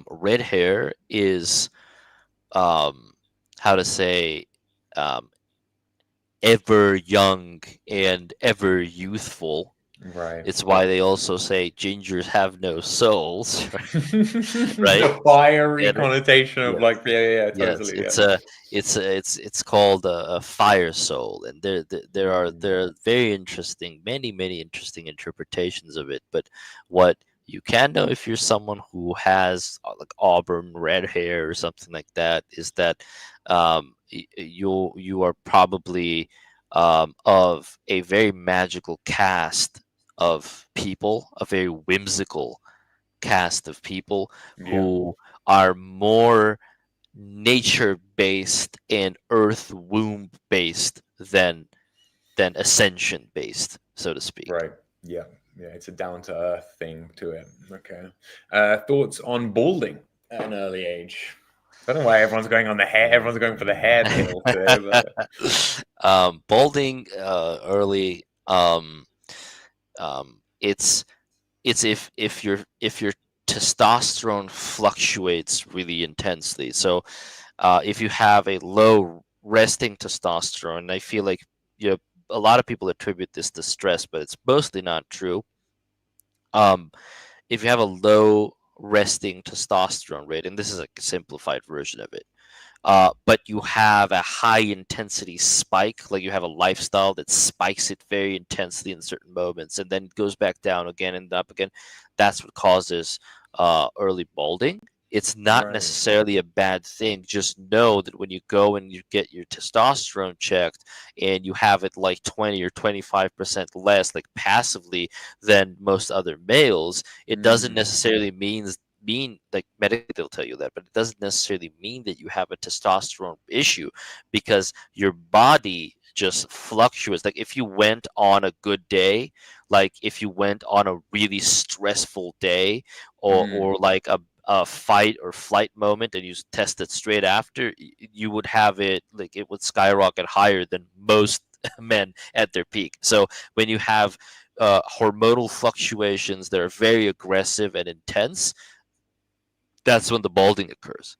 red hair is, um, how to say, um, ever young and ever youthful. Right. It's why they also say gingers have no souls, right? The fiery And connotation of yes, like, yeah, yes, totally, yeah. it's called a fire soul, and there are very interesting, many interesting interpretations of it. But what you can know, if you're someone who has like auburn red hair or something like that, is that you are probably of a very magical caste of people, a very whimsical cast of people Yeah. who are more nature based and earth womb based than ascension based, so to speak. Right. Yeah. Yeah. It's a down to earth thing to it. Okay. Thoughts on balding at an early age? I don't know why everyone's going on the hair. Everyone's going for the hair pill today. But... Balding early, it's if your testosterone fluctuates really intensely. So if you have a low resting testosterone, I feel like, a lot of people attribute this to stress, but it's mostly not true. Um, if you have a low resting testosterone rate, and this is like a simplified version of it, but you have a high intensity spike, like you have a lifestyle that spikes it very intensely in certain moments and then goes back down again and up again, that's what causes early balding. It's not Right. necessarily a bad thing. Just know that when you go and you get your testosterone checked and you have it like 20 or 25% less, like passively, than most other males, it doesn't Mm. necessarily mean like medically they'll tell you that, but it doesn't necessarily mean that you have a testosterone issue, because your body just fluctuates. Like if you went on a good day, like if you went on a really stressful day, or Mm. like a fight or flight moment, and you test it straight after, you would have it, like it would skyrocket higher than most men at their peak. So when you have hormonal fluctuations that are very aggressive and intense, that's when the balding occurs.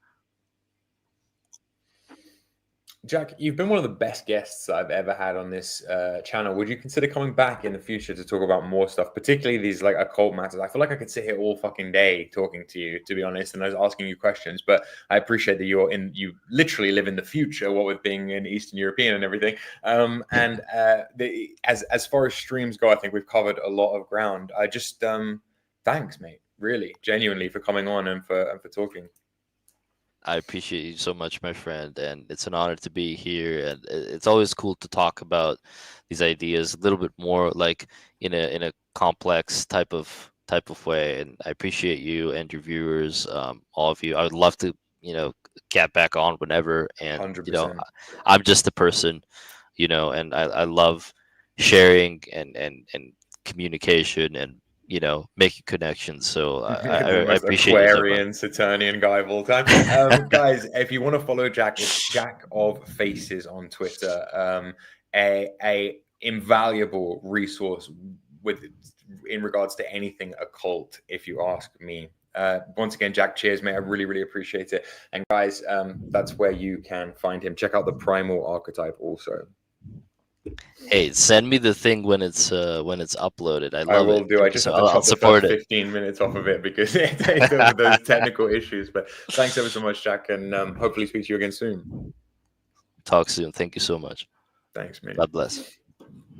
Jack, you've been one of the best guests I've ever had on this channel. Would you consider coming back in the future to talk about more stuff, particularly these like occult matters? I feel like I could sit here all fucking day talking to you, to be honest, and I was asking you questions. But I appreciate that you literally live in the future, what with being an Eastern European and everything. As far as streams go, I think we've covered a lot of ground. I just thanks, mate, really, genuinely, for coming on and for talking. I appreciate you so much, my friend, and it's an honor to be here. And it's always cool to talk about these ideas a little bit more, like in a complex type of way. And I appreciate you and your viewers, all of you. I would love to, get back on whenever. And 100%. I'm just a person, and I love sharing and communication and making connections. So The I most appreciate you so much. Aquarian, Saturnian guy of all time. Guys, if you want to follow Jack, it's Jack of Faces on Twitter. A invaluable resource in regards to anything occult, if you ask me. Once again, Jack, cheers, mate. I really, really appreciate it. And guys, that's where you can find him. Check out the Primal Archetype also. Hey, send me the thing when it's uploaded. I I love will it. do. I Thank you just so. have to I'll chop the first support it. 15 minutes off of it because of those technical issues. But thanks ever so much, Jack, and hopefully speak to you again soon. Talk soon. Thank you so much. Thanks, man. God bless.